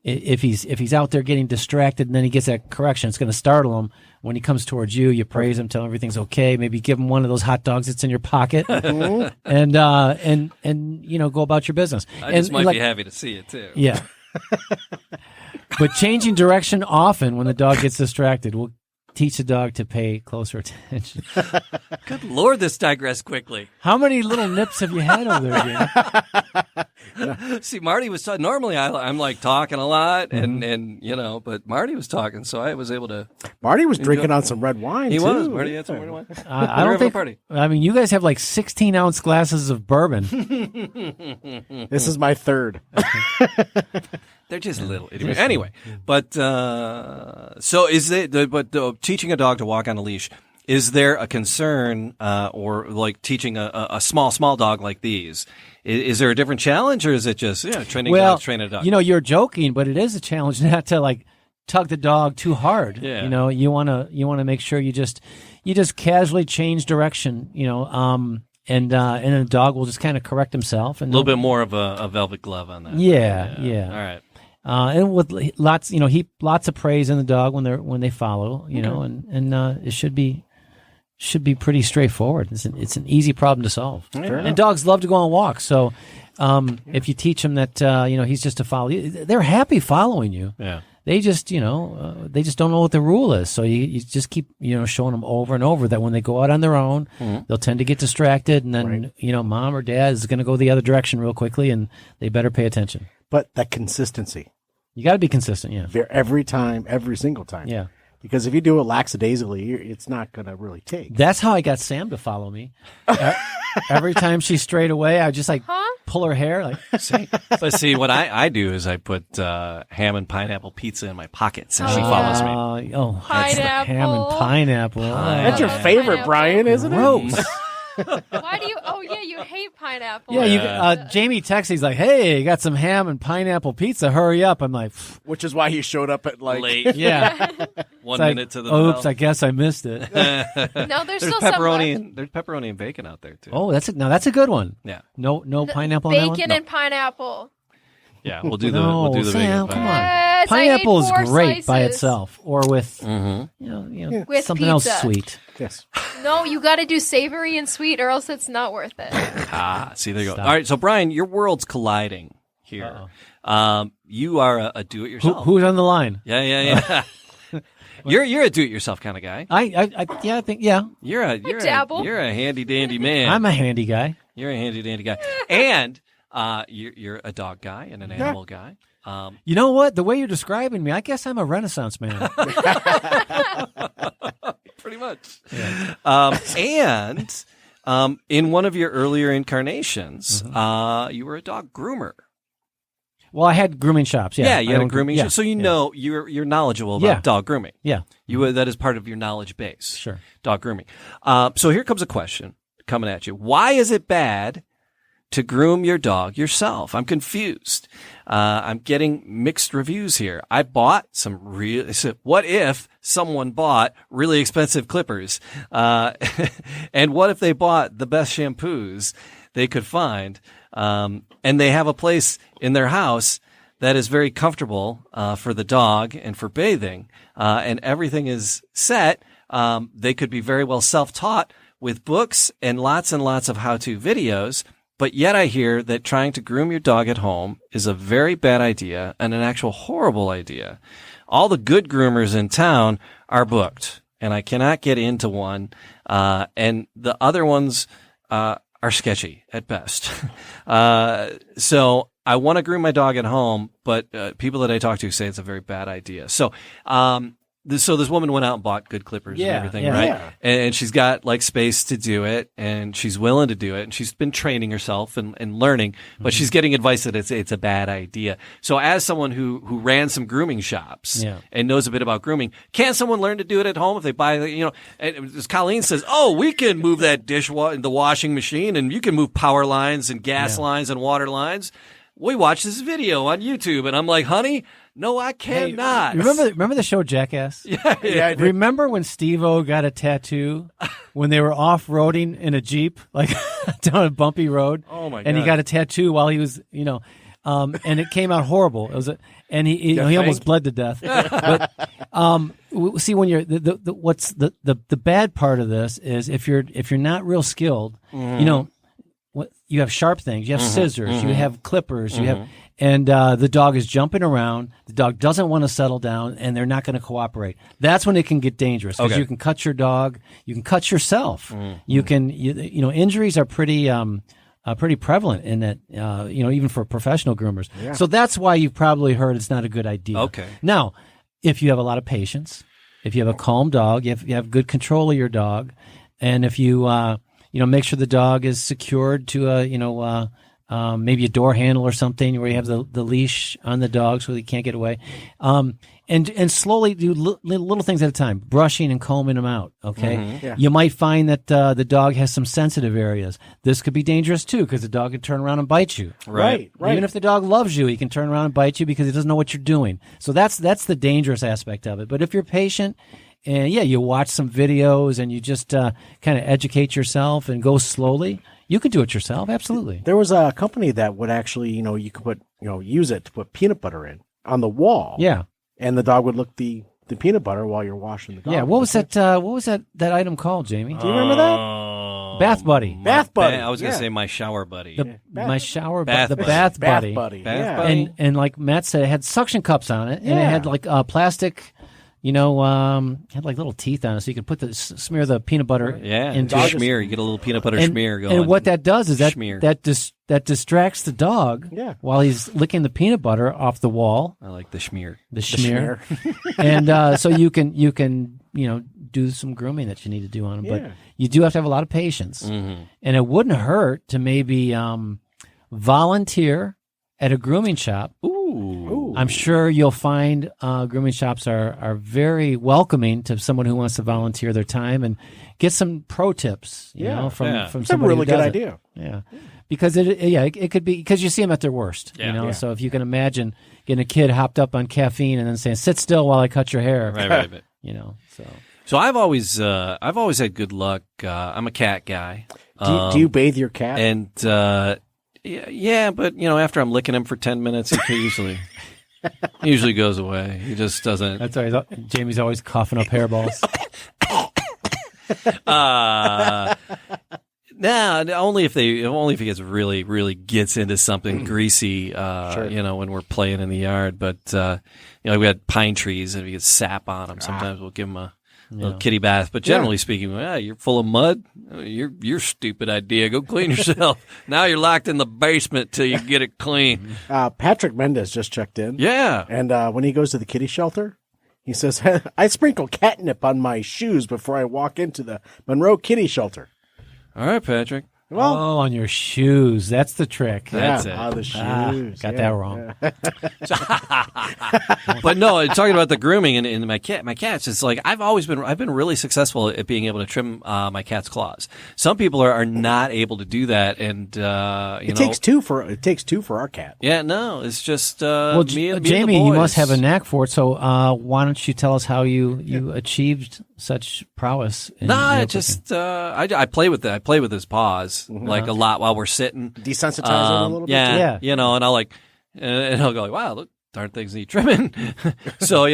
S3: if he's out there getting distracted and then he gets that correction, it's going to startle him. When he comes towards you, you praise him, tell him everything's okay. Maybe give him one of those hot dogs that's in your pocket, and go about your business.
S2: I just might be happy to see it too.
S3: Yeah. But changing direction often when the dog gets distracted will teach the dog to pay closer attention.
S2: Good Lord, this digressed quickly.
S3: How many little nips have you had over there, Danny?
S2: See, Marty was talking. Normally, I'm like talking a lot, and but Marty was talking, so I was able to.
S4: Marty was drinking on some red wine.
S2: He
S4: too.
S2: was. Marty had some red wine.
S3: I don't think.
S2: Party.
S3: I mean, you guys have like 16-ounce glasses of bourbon.
S4: This is my third.
S2: They're just little. Anyway, but so is it? But teaching a dog to walk on a leash. Is there a concern, or like teaching a small dog like these? Is there a different challenge, or is it just training a dog?
S3: You're joking, but it is a challenge not to like tug the dog too hard.
S2: Yeah.
S3: You want to make sure you just casually change direction. And the dog will just kind of correct himself. And
S2: a little bit more of a velvet glove on that.
S3: Yeah.
S2: All right.
S3: And with lots, lots of praise in the dog when they follow, and it should be pretty straightforward. It's an easy problem to solve. And dogs love to go on walks. So, if you teach them that, he's just to follow you, they're happy following you.
S2: Yeah.
S3: They just, they just don't know what the rule is. So you just keep, showing them over and over that when they go out on their own, they'll tend to get distracted. And then, mom or dad is going to go the other direction real quickly and they better pay attention.
S4: But that consistency.
S3: You got to be consistent, yeah.
S4: Every time, every single time.
S3: Yeah.
S4: Because if you do it lackadaisically, it's not going to really take.
S3: That's how I got Sam to follow me. Every time she strayed away, I would just pull her hair.
S2: See, what I do is I put ham and pineapple pizza in my pockets, and she follows me.
S3: That's the ham and pineapple.
S4: That's your favorite,
S5: pineapple.
S4: Brian, isn't it?
S3: Gross.
S5: Why do you? Oh yeah, you hate pineapple.
S3: Yeah, Jamie texts. He's like, "Hey, got some ham and pineapple pizza. Hurry up!" I'm like,
S4: which is why he showed up at
S2: late.
S3: Yeah,
S2: 1 minute to the.
S3: Oops, I guess I missed it.
S5: No, there's still
S2: pepperoni.
S5: some left.
S2: There's pepperoni and bacon out there too.
S3: Oh, that's a good one.
S2: Yeah.
S3: No pineapple. On that one?
S5: Bacon and pineapple.
S2: Yeah, we'll do
S3: No,
S2: the
S3: Sam,
S2: bacon.
S3: come on.
S5: Yes,
S3: Pineapple
S5: I
S3: is
S5: ate 4
S3: great by
S5: slices.
S3: itself, or with
S5: With
S3: something else
S5: pizza.
S3: sweet.
S4: Yes.
S5: No, you got to do savory and sweet, or else it's not worth it.
S2: See, there you go.
S3: Stop.
S2: All right, so Brian, your world's colliding here. You are a do-it-yourself.
S3: Who's on the line?
S2: Yeah. You're a do-it-yourself kind of guy.
S3: I think
S2: You're a
S5: dabble.
S2: You're a handy dandy man.
S3: I'm a handy guy.
S2: You're a handy dandy guy, and you're a dog guy and an animal guy.
S3: You know what? The way you're describing me, I guess I'm a Renaissance man.
S2: Pretty much. Yeah. And in one of your earlier incarnations, you were a dog groomer.
S3: Well, I had grooming shops. Yeah,
S2: you had a grooming shop, so know you're knowledgeable about dog grooming.
S3: Yeah,
S2: that is part of your knowledge base.
S3: Sure,
S2: dog grooming. So here comes a question coming at you. Why is it bad to groom your dog yourself? I'm confused. I'm getting mixed reviews here. I bought some what if someone bought really expensive clippers? And what if they bought the best shampoos they could find? And they have a place in their house that is very comfortable for the dog and for bathing, and everything is set. They could be very well self-taught with books and lots of how-to videos. But yet I hear that trying to groom your dog at home is a very bad idea and an actual horrible idea. All the good groomers in town are booked, and I cannot get into one. And the other ones are sketchy at best. So I want to groom my dog at home, but people that I talk to say it's a very bad idea. So So this woman went out and bought good clippers and everything, right?
S4: Yeah.
S2: And she's got like space to do it, and she's willing to do it, and she's been training herself and learning, but she's getting advice that it's a bad idea. So as someone who ran some grooming shops and knows a bit about grooming, can someone learn to do it at home if they buy, and as Colleen says, we can move that in the washing machine, and you can move power lines and gas lines and water lines. We watched this video on YouTube, and I'm like, honey, no, I cannot.
S3: Remember the show Jackass?
S2: Yeah.
S3: Remember when Steve-O got a tattoo when they were off-roading in a Jeep, like down a bumpy road?
S2: Oh, my God.
S3: And he got a tattoo while he was, and it came out horrible. It was, and he almost bled to death. But see, when you're what's the bad part of this is if you're not real skilled, you have sharp things, you have scissors, you have clippers, you have. And the dog is jumping around. The dog doesn't want to settle down, and they're not going to cooperate. That's when it can get dangerous because you can cut your dog, you can cut yourself. You can, injuries are pretty prevalent in that. Even for professional groomers. Yeah. So that's why you've probably heard it's not a good idea.
S2: Okay.
S3: Now, if you have a lot of patience, if you have a calm dog, you have good control of your dog, and if you make sure the dog is secured to maybe a door handle or something where you have the leash on the dog so he can't get away. And slowly do little things at a time, brushing and combing them out. Okay. Yeah. You might find that the dog has some sensitive areas. This could be dangerous too because the dog can turn around and bite you.
S2: Right.
S3: Even if the dog loves you, he can turn around and bite you because he doesn't know what you're doing. So that's the dangerous aspect of it. But if you're patient, and you watch some videos and you just kind of educate yourself and go slowly, you could do it yourself. Absolutely.
S4: There was a company that would actually, you could put, use it to put peanut butter in on the wall.
S3: Yeah.
S4: And the dog would lick the peanut butter while you're washing the dog.
S3: Yeah. What was that item called, Jamie?
S4: Do you remember that?
S3: Bath Buddy.
S4: Bath Buddy.
S2: I was going to say my shower buddy.
S3: My shower
S2: Bath
S3: the
S2: Buddy.
S3: Bath Buddy.
S4: Bath Buddy.
S2: Bath
S4: Yeah.
S2: Buddy.
S3: And like Matt said, it had suction cups on it, and it had like plastic. Had like little teeth on it, so you could smear the peanut butter into it.
S2: Schmear. You get a little peanut butter schmear going.
S3: And what that does is that distracts the dog while he's licking the peanut butter off the wall.
S2: I like the schmear.
S3: The schmear. And so you can do some grooming that you need to do on him, but you do have to have a lot of patience. And it wouldn't hurt to maybe volunteer at a grooming shop. I'm sure you'll find grooming shops are very welcoming to someone who wants to volunteer their time and get some pro tips. From
S4: That's
S3: somebody
S4: a really
S3: who does
S4: good
S3: it.
S4: idea.
S3: Yeah, because it could be because you see them at their worst.
S2: Yeah.
S3: So if you can imagine getting a kid hopped up on caffeine and then saying, "Sit still while I cut your hair,"
S2: Right.
S3: So
S2: I've always had good luck. I'm a cat guy.
S4: Do you bathe your cat?
S2: And yeah, but after I'm licking him for 10 minutes, he usually goes away. He just doesn't.
S3: That's why Jamie's always coughing up hairballs.
S2: Only if he gets really gets into something greasy, when we're playing in the yard. But we had pine trees, and if he gets sap on them, sometimes we'll give him a little kitty bath. But generally speaking, you're full of mud. Your stupid idea. Go clean yourself. Now you're locked in the basement till you get it clean.
S4: Patrick Mendez just checked in.
S2: Yeah.
S4: And when he goes to the kitty shelter, he says, I sprinkle catnip on my shoes before I walk into the Monroe Kitty Shelter.
S2: All right, Patrick.
S4: Well,
S3: on your shoes. That's the trick.
S2: That's it.
S4: The shoes.
S3: Got that wrong.
S2: But no, talking about the grooming and my cats, it's like I've been really successful at being able to trim my cat's claws. Some people are not able to do that, and
S4: it takes two for our cat.
S2: Yeah, no, it's just
S3: Jamie,
S2: and the boys.
S3: you must have a knack for it. So why don't you tell us how you achieved such prowess?
S2: I play with it. I play with his paws like a lot while we're sitting.
S4: Desensitize him a little bit.
S3: Yeah.
S2: And I'll go like, wow, look, darn things need trimming. So,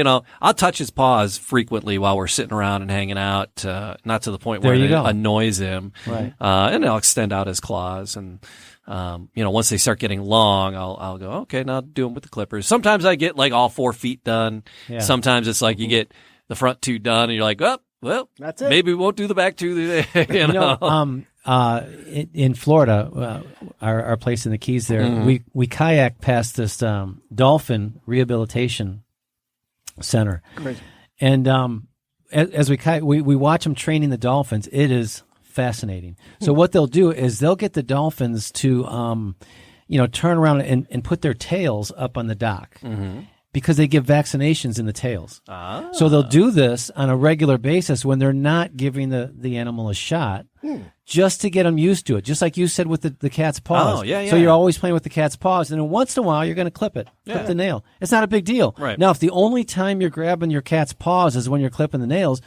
S2: I'll touch his paws frequently while we're sitting around and hanging out, not to the point where it annoys him.
S3: Right.
S2: And I'll extend out his claws and, once they start getting long, I'll go, okay, now do them with the clippers. Sometimes I get like all 4 feet done. Yeah. Sometimes it's like you get the front 2 done and you're like, oh, well, that's it. Maybe we won't do the back 2.
S3: In Florida, our place in the Keys there, we kayak past this dolphin rehabilitation center.
S4: Crazy.
S3: And as we watch them training the dolphins, it is fascinating. So what they'll do is they'll get the dolphins to, turn around and put their tails up on the dock. Mm-hmm. Because they give vaccinations in the tails. So they'll do this on a regular basis when they're not giving the animal a shot, just to get them used to it. Just like you said with the cat's paws.
S2: Oh, yeah.
S3: So you're always playing with the cat's paws, and then once in a while you're going to clip the nail. It's not a big deal.
S2: Right.
S3: Now, if the only time you're grabbing your cat's paws is when you're clipping the nails,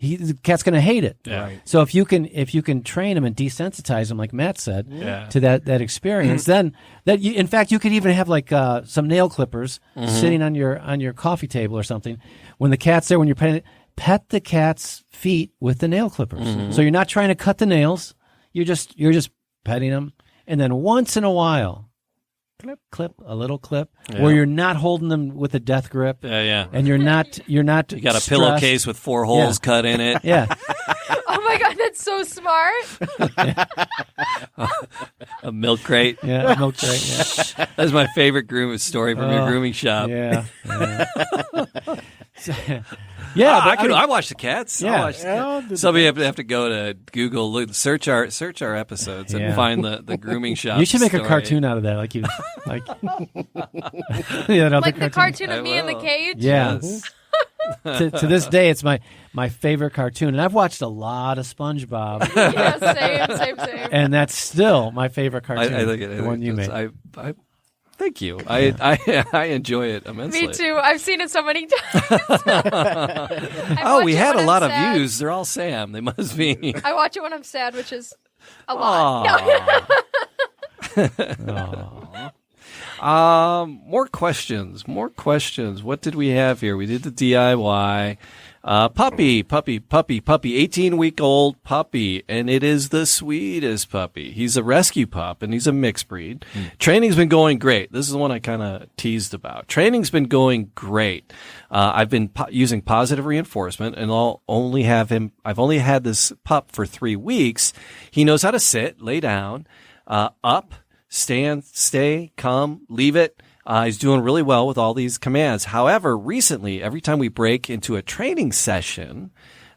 S3: the cat's going to hate it.
S2: Yeah. Right.
S3: So if you can train him and desensitize him, like Matt said, to that experience, then in fact you could even have like some nail clippers sitting on your coffee table or something. When the cat's there, when you're petting it, pet the cat's feet with the nail clippers. So you're not trying to cut the nails. You're just petting them, and then once in a while, clip a little clip where you're not holding them with a death grip. And you're not. You got
S2: a pillowcase with 4 holes cut in it.
S3: Yeah.
S5: Oh my God, that's so smart.
S2: A milk crate.
S3: Yeah, a milk crate. Yeah.
S2: That's my favorite grooming story from your grooming shop.
S3: Yeah.
S2: I watch the cats.
S3: Yeah.
S2: I watch the cats. Somebody have to go to Google, search our episodes and find the grooming shop.
S3: You should make
S2: story.
S3: a cartoon out of that, like
S5: Like the cartoon of me in the cage.
S3: Yeah. to this day, it's my favorite cartoon, and I've watched a lot of SpongeBob.
S5: Yeah, same.
S3: And that's still my favorite cartoon.
S2: I think it is.
S3: The one you made.
S2: I thank you. I enjoy it immensely.
S5: Me too. I've seen it so many times.
S2: We had a lot of views. They're all Sam. They must be.
S5: I watch it when I'm sad, which is a lot.
S2: More questions. What did we have here? We did the DIY. Puppy, 18-week-old puppy, and it is the sweetest puppy. He's a rescue pup, and he's a mixed breed. Training's been going great. This is the one I kind of teased about. Training's been going great. I've been using positive reinforcement, and I've only had this pup for 3 weeks. He knows how to sit, lay down, up, stand, stay, come, leave it. He's doing really well with all these commands. However, recently, every time we break into a training session,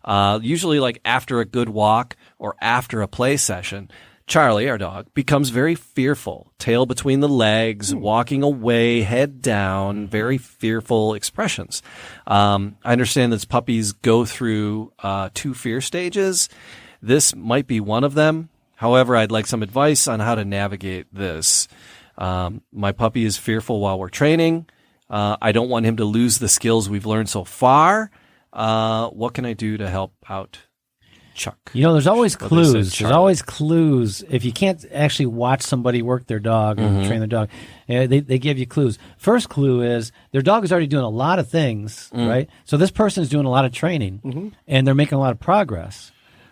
S2: usually like after a good walk or after a play session, Charlie, our dog, becomes very fearful. Tail between the legs, walking away, head down, very fearful expressions. I understand that puppies go through 2 fear stages. This might be one of them. However, I'd like some advice on how to navigate this. My puppy is fearful while we're training. I don't want him to lose the skills we've learned so far. What can I do to help out Chuck?
S3: There's always clues. There's always clues. If you can't actually watch somebody work their dog or train their dog, they give you clues. First clue is their dog is already doing a lot of things, right? So this person is doing a lot of training, and they're making a lot of progress.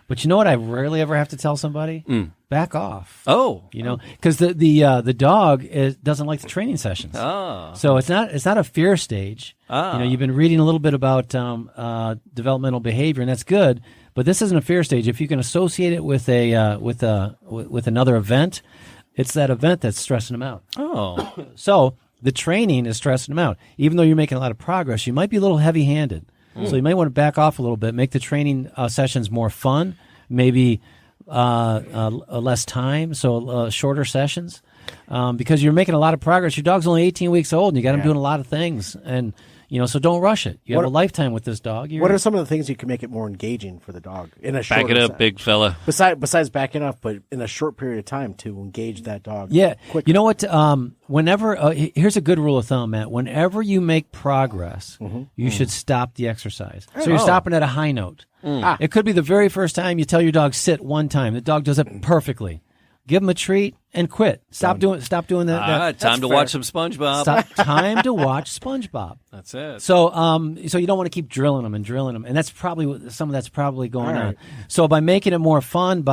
S3: But you know what I rarely ever have to tell somebody? Back off.
S2: Oh.
S3: Because the dog doesn't like the training sessions.
S2: Oh.
S3: So it's not a fear stage. You've been reading a little bit about developmental behavior, and that's good. But this isn't a fear stage. If you can associate it with with another event, it's that event that's stressing them out.
S2: Oh.
S3: So the training is stressing them out. Even though you're making a lot of progress, you might be a little heavy-handed. So you might want to back off a little bit, make the training sessions more fun, maybe less time, so shorter sessions, because you're making a lot of progress. Your dog's only 18 weeks old, and you got him doing a lot of things, and so don't rush it. You have a lifetime with this dog.
S4: What are some of the things you can make it more engaging for the dog in a short?
S2: Back it up, big fella.
S4: Besides backing up, but in a short period of time to engage that dog.
S3: Yeah,
S4: quickly.
S3: You know what? Whenever here's a good rule of thumb, Matt. Whenever you make progress, you should stop the exercise. So you're stopping at a high note. It could be the very first time you tell your dog sit one time. The dog does it perfectly. Give him a treat and quit. Stop doing that.
S2: Time to watch some SpongeBob.
S3: Time to watch SpongeBob.
S2: That's it.
S3: So you don't want to keep drilling them, and that's probably some of that's probably going on. So by making it more fun,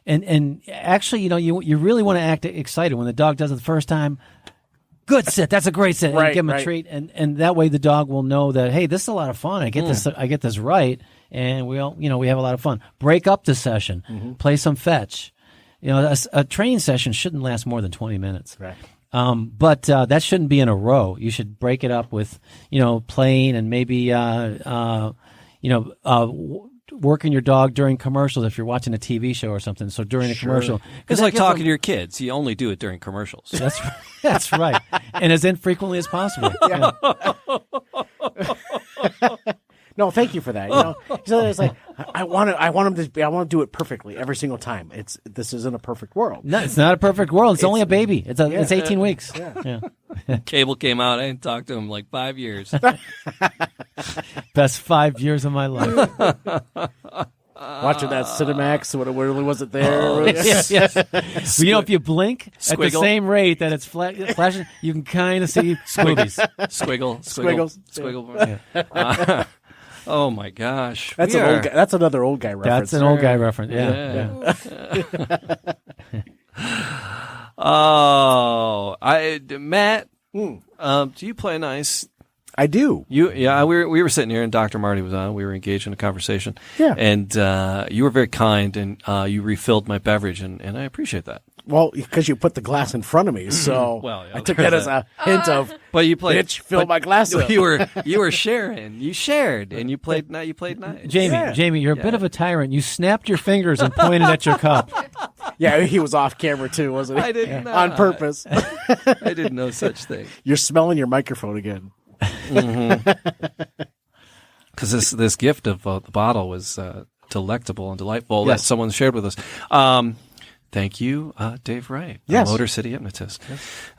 S3: and actually, you really want to act excited when the dog does it the first time. Good sit. That's a great sit. And give him a treat, and that way the dog will know that, hey, this is a lot of fun. I get this right, and we have a lot of fun. Break up the session. Play some fetch. A training session shouldn't last more than 20 minutes.
S4: Right.
S3: But that shouldn't be in a row. You should break it up with, playing and maybe, working your dog during commercials if you're watching a TV show or something. So during a commercial.
S2: It's like talking to your kids. You only do it during commercials.
S3: That's right. And as infrequently as possible. Yeah.
S4: No, thank you for that. So it's like I want to do it perfectly every single time. This isn't a perfect world.
S3: No, it's not a perfect world. It's only a baby. It's 18 weeks. Yeah.
S2: Cable came out. I didn't talk to him like 5 years.
S3: Best 5 years of my life.
S4: Watching that Cinemax, what really wasn't there.
S3: Oh, yes. If you blink at the same rate that it's flashing, you can kind of see movies.
S2: Squiggle.
S3: Yeah.
S2: Oh my gosh.
S4: That's another old guy reference.
S3: That's an old guy reference. Yeah.
S2: Matt, do you play nice?
S4: I do.
S2: We were sitting here and Dr. Marty was on. We were engaged in a conversation.
S4: Yeah.
S2: And you were very kind and you refilled my beverage and I appreciate that.
S4: Well, because you put the glass in front of me, so I took that as a hint of.
S2: But you played.
S4: Bitch, fill my glass up.
S2: You were sharing. You shared, and you played. Now you played nice.
S3: Jamie, you're a bit of a tyrant. You snapped your fingers and pointed at your cup.
S4: Yeah, he was off camera too, wasn't he?
S2: I didn't know.
S4: On purpose.
S2: I didn't know such thing.
S4: You're smelling your microphone again.
S2: Because this gift of the bottle was delectable and delightful that
S4: Yes.
S2: someone shared with us. Thank you, Dave Wright,
S4: Yes.
S2: Motor City Hypnotist.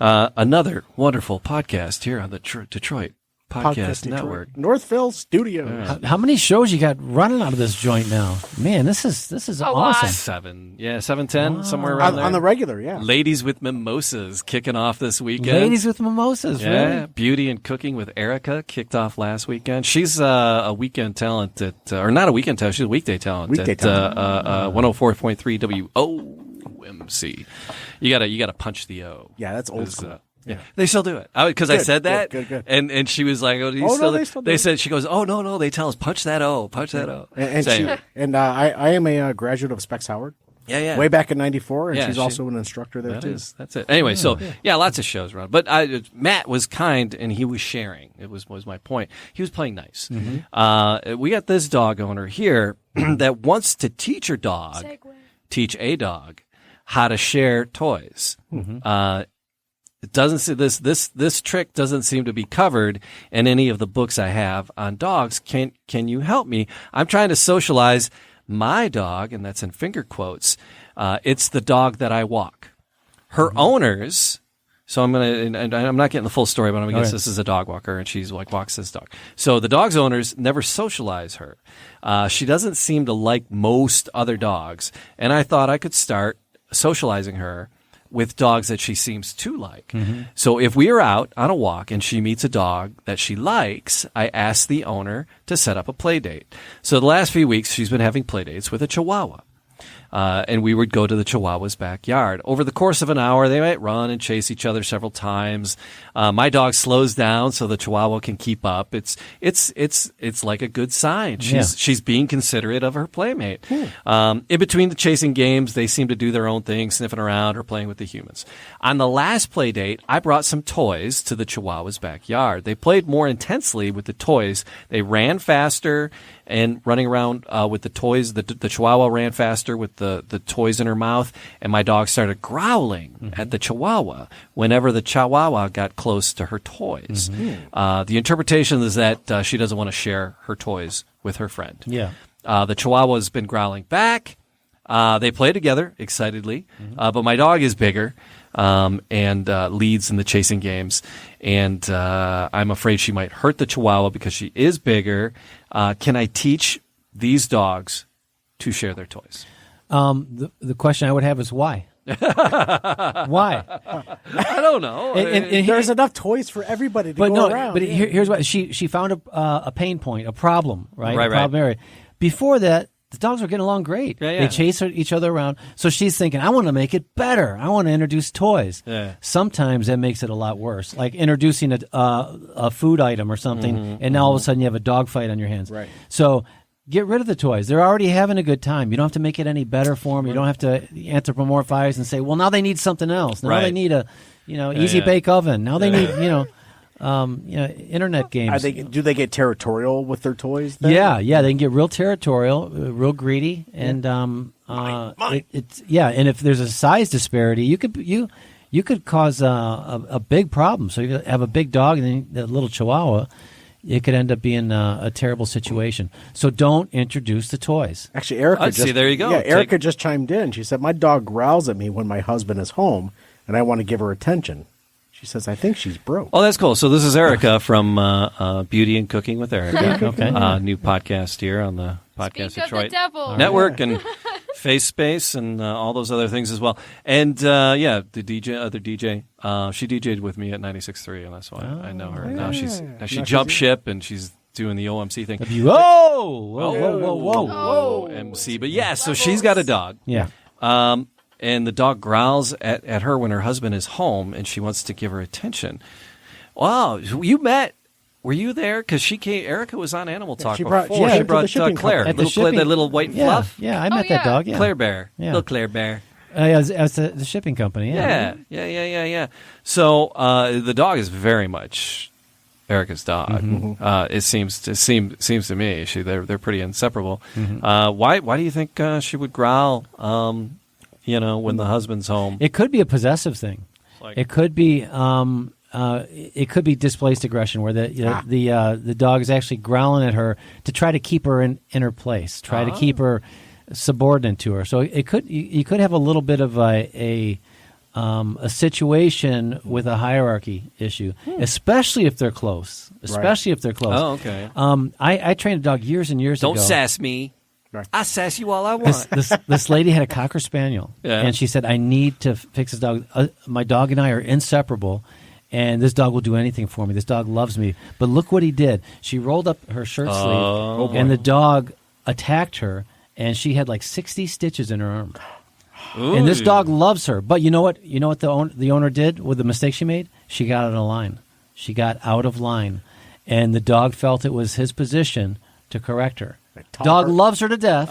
S2: Another wonderful podcast here on the Detroit Podcast Network.
S4: Northville Studios.
S3: How many shows you got running out of this joint now? Man, this is awesome.
S2: 710, somewhere around there.
S4: On the regular, yeah.
S2: Ladies with Mimosas kicking off this weekend.
S3: Ladies with Mimosas, really?
S2: Beauty and Cooking with Erica kicked off last weekend. She's a weekend talent or not a weekend talent, she's a weekday talent at 104.3 WOMC. You gotta punch the O.
S4: Yeah, that's old school.
S2: Yeah, they still do it because I said that,
S4: good.
S2: and she was like, "Oh, do you
S4: Oh,
S2: still?"
S4: no, they still do
S2: they
S4: it.
S2: said she goes, "Oh no, they tell us punch that O, punch that O."
S4: And
S2: So
S4: she,
S2: anyway.
S4: and I am a graduate of Specs Howard.
S2: Yeah.
S4: Way back in '94, and
S2: Yeah,
S4: she's also an instructor there too.
S2: That's it. Anyway, so lots of shows around. But Matt was kind and he was sharing. It was my point. He was playing nice.
S4: Mm-hmm.
S2: We got this dog owner here that wants to teach a dog how to share toys. It doesn't see this trick doesn't seem to be covered in any of the books I have on dogs. Can you help me? I'm trying to socialize my dog, and that's in finger quotes. It's the dog that I walk. Her owners. So I'm not getting the full story, but I'm gonna guess this is a dog walker, and she's like walks this dog. So the dog's owners never socialize her. She doesn't seem to like most other dogs, and I thought I could start socializing her with dogs that she seems to like. So if we are out on a walk and she meets a dog that she likes, I ask the owner to set up a play date. So the last few weeks, she's been having play dates with a Chihuahua. And we would go to the Chihuahua's backyard. Over the course of an hour, they might run and chase each other several times. My dog slows down so the Chihuahua can keep up. It's like a good sign. She's being considerate of her playmate. In between the chasing games, they seem to do their own thing, sniffing around or playing with the humans. On the last play date, I brought some toys to the Chihuahua's backyard. They played more intensely with the toys. They ran faster and running around with the toys. The Chihuahua ran faster with the toys in her mouth, and my dog started growling at the Chihuahua whenever the Chihuahua got close to her toys. The interpretation is that she doesn't want to share her toys with her friend. The Chihuahua's been growling back. They play together excitedly, but my dog is bigger and leads in the chasing games, and I'm afraid she might hurt the Chihuahua because she is bigger. Can I teach these dogs to share their toys?
S3: The question I would have is why? Why?
S2: I don't know.
S3: And
S4: There's enough toys for everybody to go around.
S3: But here's what she found a pain point, a problem, right?
S2: Right.
S3: A problem area. Before that, the dogs were getting along great.
S2: Yeah.
S3: They chase each other around. So she's thinking, I want to make it better. I want to introduce toys.
S2: Yeah.
S3: Sometimes that makes it a lot worse, like introducing a food item or something, and now all of a sudden you have a dog fight on your hands.
S4: Right.
S3: So Get rid of the toys. They're already having a good time. You don't have to make it any better for them. You don't have to anthropomorphize and say, well, now they need something else. Now they need a, easy bake oven. Now they need, internet games.
S4: Do they get territorial with their toys then?
S3: Yeah. They can get real territorial, real greedy, and and if there's a size disparity, you could cause a big problem. So you have a big dog and then the little Chihuahua. It could end up being a terrible situation. So don't introduce the toys.
S4: Actually, Erica
S2: there you go.
S4: Yeah, Erica just chimed in. She said, my dog growls at me when my husband is home, and I want to give her attention. She says, I think she's broke.
S2: Oh, that's cool. So this is Erica from Beauty and Cooking with Erica. Okay. New podcast here on the Podcast
S5: Speak
S2: Detroit
S5: of the devil.
S2: Network and Face Space and all those other things as well. And the other DJ, she DJ'd with me at 96.3, and that's why I know her. Now she jumped ship and she's doing the OMC thing. Whoa, MC. But yeah, so she's got a dog.
S3: Yeah.
S2: And the dog growls at her when her husband is home, and she wants to give her attention. Wow, you met. Were you there? Because Erica was on Animal Talk before. She brought Claire, that little white fluff.
S3: Yeah, I met that dog. Yeah.
S2: Claire Bear, little Claire Bear.
S3: As the shipping company.
S2: Yeah. So the dog is very much Erica's dog. Mm-hmm. It seems to me they're pretty inseparable. Mm-hmm. Why do you think she would growl? When the husband's home.
S3: It could be a possessive thing. It could be. It could be displaced aggression, where the dog is actually growling at her to try to keep her in her place, try to keep her subordinate to her. So it could you could have a little bit of a situation with a hierarchy issue, especially if they're close. Oh,
S2: okay.
S3: I trained a dog years and years ago.
S2: Don't sass me. Right. I sass you all I want.
S3: This lady had a Cocker Spaniel, and she said, I need to fix this dog. My dog and I are inseparable, and this dog will do anything for me. This dog loves me. But look what he did. She rolled up her shirt sleeve, and the dog attacked her, and she had like 60 stitches in her arm. Ooh. And this dog loves her. But you know what? You know what the owner did with the mistake she made? She got out of line. And the dog felt it was his position to correct her. Dog loves her to death,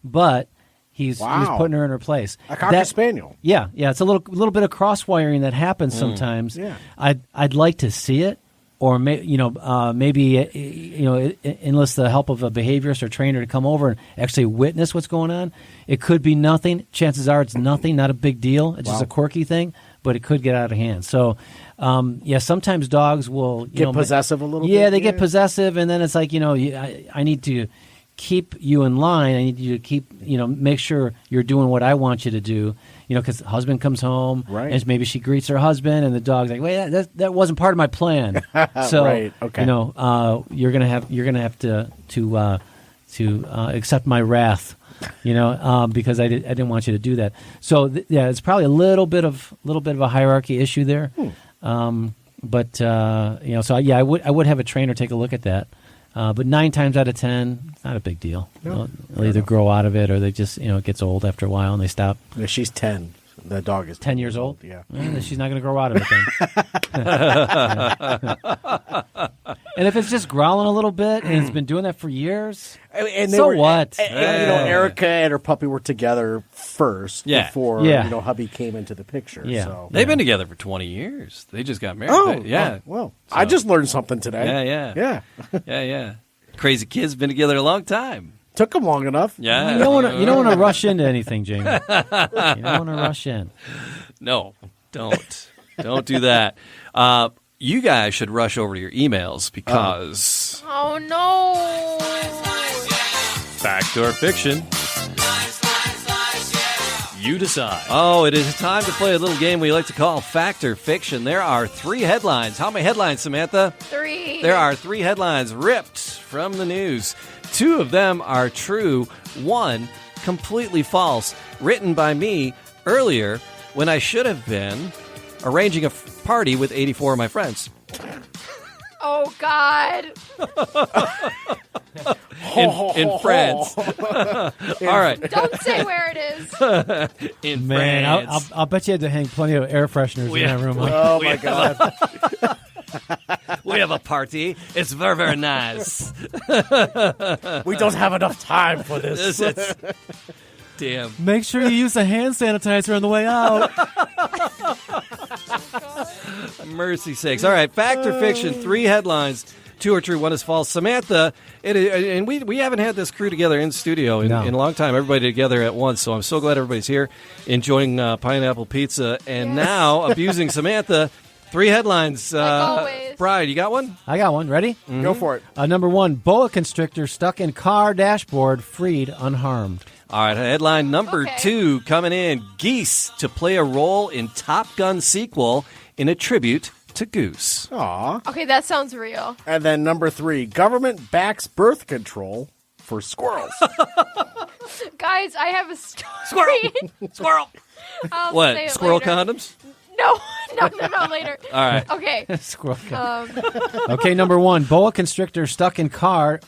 S3: but he's putting her in her place.
S4: A Cocker Spaniel.
S3: Yeah. It's a little bit of cross wiring that happens sometimes.
S4: Yeah.
S3: I'd like to see it, or maybe enlist the help of a behaviorist or trainer to come over and actually witness what's going on. It could be nothing. Chances are it's nothing, not a big deal. It's just a quirky thing, but it could get out of hand. So. Sometimes dogs will
S4: get possessive a little bit.
S3: Yeah, they get possessive, and then it's like, I need to keep you in line. I need you to keep, make sure you're doing what I want you to do. Because the husband comes home,
S4: right?
S3: And maybe she greets her husband, and the dog's like, "Wait, that wasn't part of my plan." So,
S4: right, okay.
S3: You're gonna have to accept my wrath. Because I didn't want you to do that. So it's probably a little bit of a hierarchy issue there. I would have a trainer take a look at that. But 9 times out of 10, it's not a big deal.
S4: No,
S3: they'll either grow out of it, or they just it gets old after a while and they stop.
S4: She's 10. The dog is
S3: 10 years old.
S4: Yeah,
S3: she's not going to grow out of it then. And if it's just growling a little bit and it's been doing that for years,
S4: and
S3: what?
S4: Erica and her puppy were together first before hubby came into the picture.
S3: Yeah.
S4: So.
S2: They've been together for 20 years. They just got married.
S4: Well, I just learned something today.
S2: Yeah. Crazy kids been together a long time.
S4: Took them long enough.
S2: Yeah.
S3: You don't want to rush into anything, Jamie. You don't want to rush in.
S2: No, don't. Don't do that. You guys should rush over to your emails because...
S5: Oh, no.
S2: Fact or fiction? You decide. Oh, it is time to play a little game we like to call Fact or Fiction. There are 3 headlines. How many headlines, Samantha?
S5: 3.
S2: There are 3 headlines ripped from the news. 2 of them are true. 1 completely false. Written by me earlier when I should have been arranging a party with 84 of my friends.
S5: Oh, God.
S2: in France. All right.
S5: Don't say where it is.
S2: In
S3: Man,
S2: France.
S3: I'll bet you had to hang plenty of air fresheners in that room.
S4: Oh, my God.
S2: We We have a party. It's very, very nice.
S4: We don't have enough time for this.
S2: Damn.
S3: Make sure you use the hand sanitizer on the way out.
S2: Mercy sakes. All right, fact or fiction, 3 headlines. 2 are true, 1 is false. Samantha, and we haven't had this crew together in studio in a long time. Everybody together at once, so I'm so glad everybody's here enjoying pineapple pizza. And now, abusing Samantha, 3 headlines.
S5: Like always.
S2: Brian, you got one?
S3: I got one. Ready?
S4: Go for it.
S3: Number 1, boa constrictor stuck in car dashboard, freed unharmed.
S2: All right, headline number
S5: Okay.
S2: 2 coming in. Geese to play a role in Top Gun sequel in a tribute to Goose.
S4: Aw.
S5: Okay, that sounds real.
S4: And then number 3, government backs birth control for squirrels.
S5: Guys, I have a story.
S2: Squirrel.
S5: I'll say
S2: What?
S5: it
S2: Squirrel
S5: later.
S2: condoms?
S5: No, later.
S2: All right.
S5: Okay.
S3: Squirrel. Okay, number 1, boa constrictor stuck in car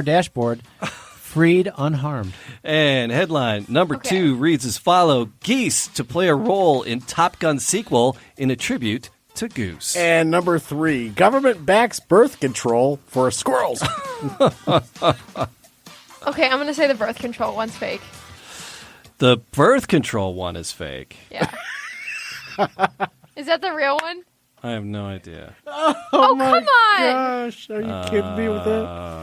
S3: dashboard, freed unharmed.
S2: And headline number
S5: Okay.
S2: 2 reads as follows. Geese to play a role in Top Gun sequel in a tribute to Goose.
S4: And number 3, government backs birth control for squirrels.
S5: Okay, I'm going to say the birth control one's fake.
S2: The birth control one is fake.
S5: Yeah. Is that the real one?
S2: I have no idea.
S5: Oh, come on.
S4: Gosh, are you kidding me with that?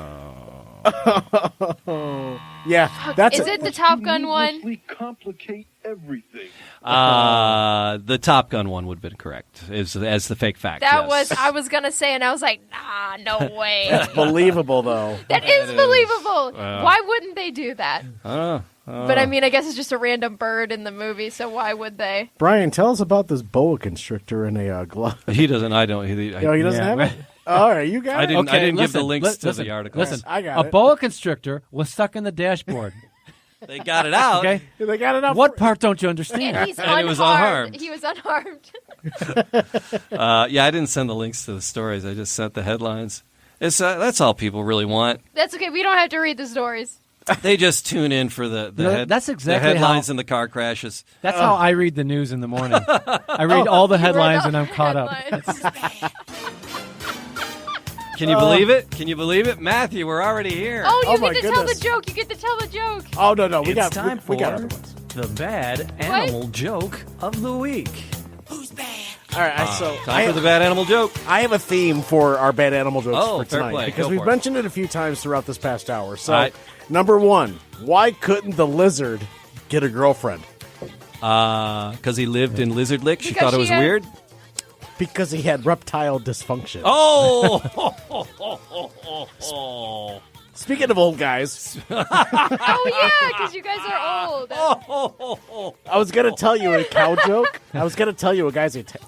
S4: Yeah, that's
S5: Is it the Top Gun one?
S7: We complicate everything.
S2: The Top Gun one would have been correct as the fake fact.
S5: That
S2: yes.
S5: was, I was going to say, and I was like, nah, no way.
S4: believable, though.
S5: That is believable. Why wouldn't they do that? But I mean, I guess it's just a random bird in the movie, so why would they?
S4: Brian, tell us about this boa constrictor in a glove.
S2: He doesn't. I don't.
S4: He doesn't
S3: Yeah.
S4: have it? All right, you got
S2: I
S4: it.
S2: didn't. I didn't give the
S3: listen,
S2: links to
S3: listen,
S2: the article.
S3: Listen,
S4: I got
S3: a
S4: it.
S3: boa constrictor was stuck in the dashboard.
S2: They got it out.
S3: Okay,
S4: They got it up.
S3: what part don't you understand?
S5: And he's
S2: And
S5: unharmed.
S2: it was unharmed.
S5: He was unharmed.
S2: Yeah, I didn't send the links to the stories. I just sent the headlines. It's that's all people really want.
S5: That's okay. We don't have to read the stories.
S2: They just tune in for the
S3: No, that's exactly
S2: the headlines
S3: how-
S2: and the car crashes.
S3: That's how I read the news in the morning. I read all the headlines and I'm caught up.
S5: Headlines.
S2: Can you believe it? Can you believe it, Matthew? We're already here.
S5: Oh, you
S4: Oh, my
S5: get to tell the
S4: goodness.
S5: joke. You get to tell the joke.
S4: Oh, no, we
S2: It's
S4: got
S2: time
S4: we got
S2: for
S4: other ones.
S2: the bad animal joke of the week.
S4: All right, so
S2: Time for the bad animal joke.
S4: I have a theme for our bad animal jokes
S2: Oh,
S4: for
S2: fair
S4: tonight
S2: play.
S4: because
S2: Go
S4: we've
S2: for it.
S4: mentioned it a few times throughout this past hour. So,
S2: All right.
S4: number 1, why couldn't the lizard get a girlfriend?
S2: Because he lived in Lizard Lick. She
S5: Because
S2: thought it was
S5: she had-
S2: weird.
S4: Because he had reptile dysfunction.
S2: Oh!
S4: Speaking of old guys,
S5: Oh, yeah, because you guys are old.
S4: I was going to tell you a cow joke. I was going to tell you a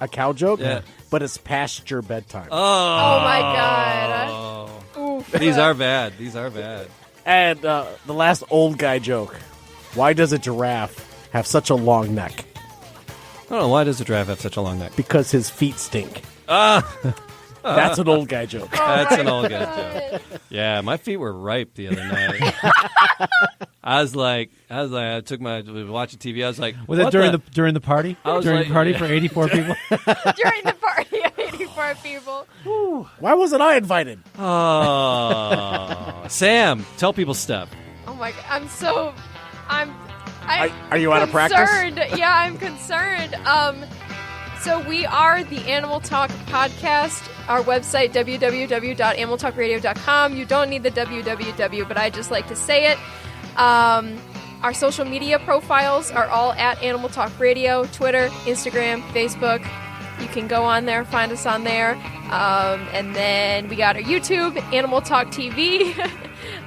S4: cow joke,
S2: Yeah.
S4: but it's past your bedtime.
S5: Oh, my God. Oof.
S2: These are bad. These are bad.
S4: And the last old guy joke. Why does a giraffe have such a long neck?
S2: I don't know. Why does a giraffe have such a long neck?
S4: Because his feet stink. That's an old guy joke.
S2: That's an old guy joke. Yeah, my feet were ripe the other night. I was like, I took my watching TV. I was like,
S3: Was it
S2: what
S3: during the party?
S2: I was
S3: During
S2: like-
S3: the party for 84 people?
S5: During the party of 84 people.
S4: Why wasn't I invited?
S2: Oh, Sam, tell people stuff.
S5: Oh, my God.
S4: Are you out of practice?
S5: Concerned. Yeah, I'm concerned. So we are the Animal Talk podcast. Our website, www.animaltalkradio.com. You don't need the www, but I just like to say it. Our social media profiles are all at Animal Talk Radio, Twitter, Instagram, Facebook. You can go on there, find us on there. And then we got our YouTube, Animal Talk TV.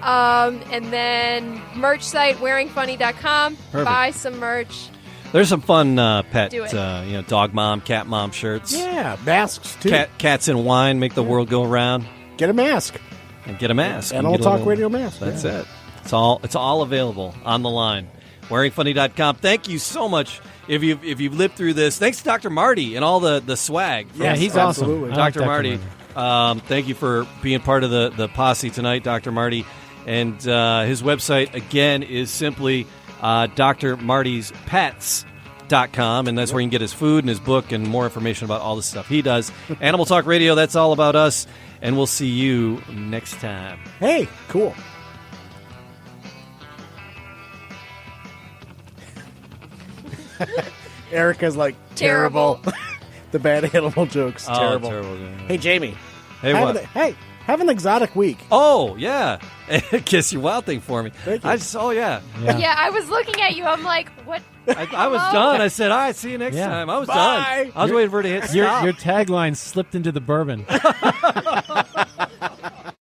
S5: And then merch site, wearingfunny.com.
S2: Perfect.
S5: Buy some merch.
S2: There's some fun pet,
S5: Do it.
S2: dog mom, cat mom shirts.
S4: Yeah, masks too.
S2: Cats and wine make the world go around.
S4: Get a mask.
S2: And get a mask.
S4: Animal
S2: And get a
S4: Talk
S2: little-
S4: Radio mask.
S2: That's
S4: yeah.
S2: it. It's all available on the line. Wearingfunny.com. Thank you so much. If you've lived through this, thanks to Dr. Marty and all the swag.
S3: Yeah, he's
S4: absolutely.
S3: awesome. I like
S2: Dr.
S3: Dr.
S2: Marty. Thank you for being part of the posse tonight, Dr. Marty. And his website, again, is simply Dr. Marty's Pets. and that's where you can get his food and his book and more information about all the stuff he does. Animal Talk Radio, that's all about us, and we'll see you next time.
S4: Hey, cool. Erica's like, terrible. The bad animal jokes, terrible.
S2: Yeah.
S4: Hey, Jamie.
S2: Hey, what?
S4: Have an exotic week.
S2: Oh, yeah. Kiss your wild thing for me.
S4: Thank you.
S5: Yeah, I was looking at you. I'm like, what?
S2: I was done. I said, all right, see you next time. I was done. I was waiting for her to hit stop.
S3: Your tagline slipped into the bourbon.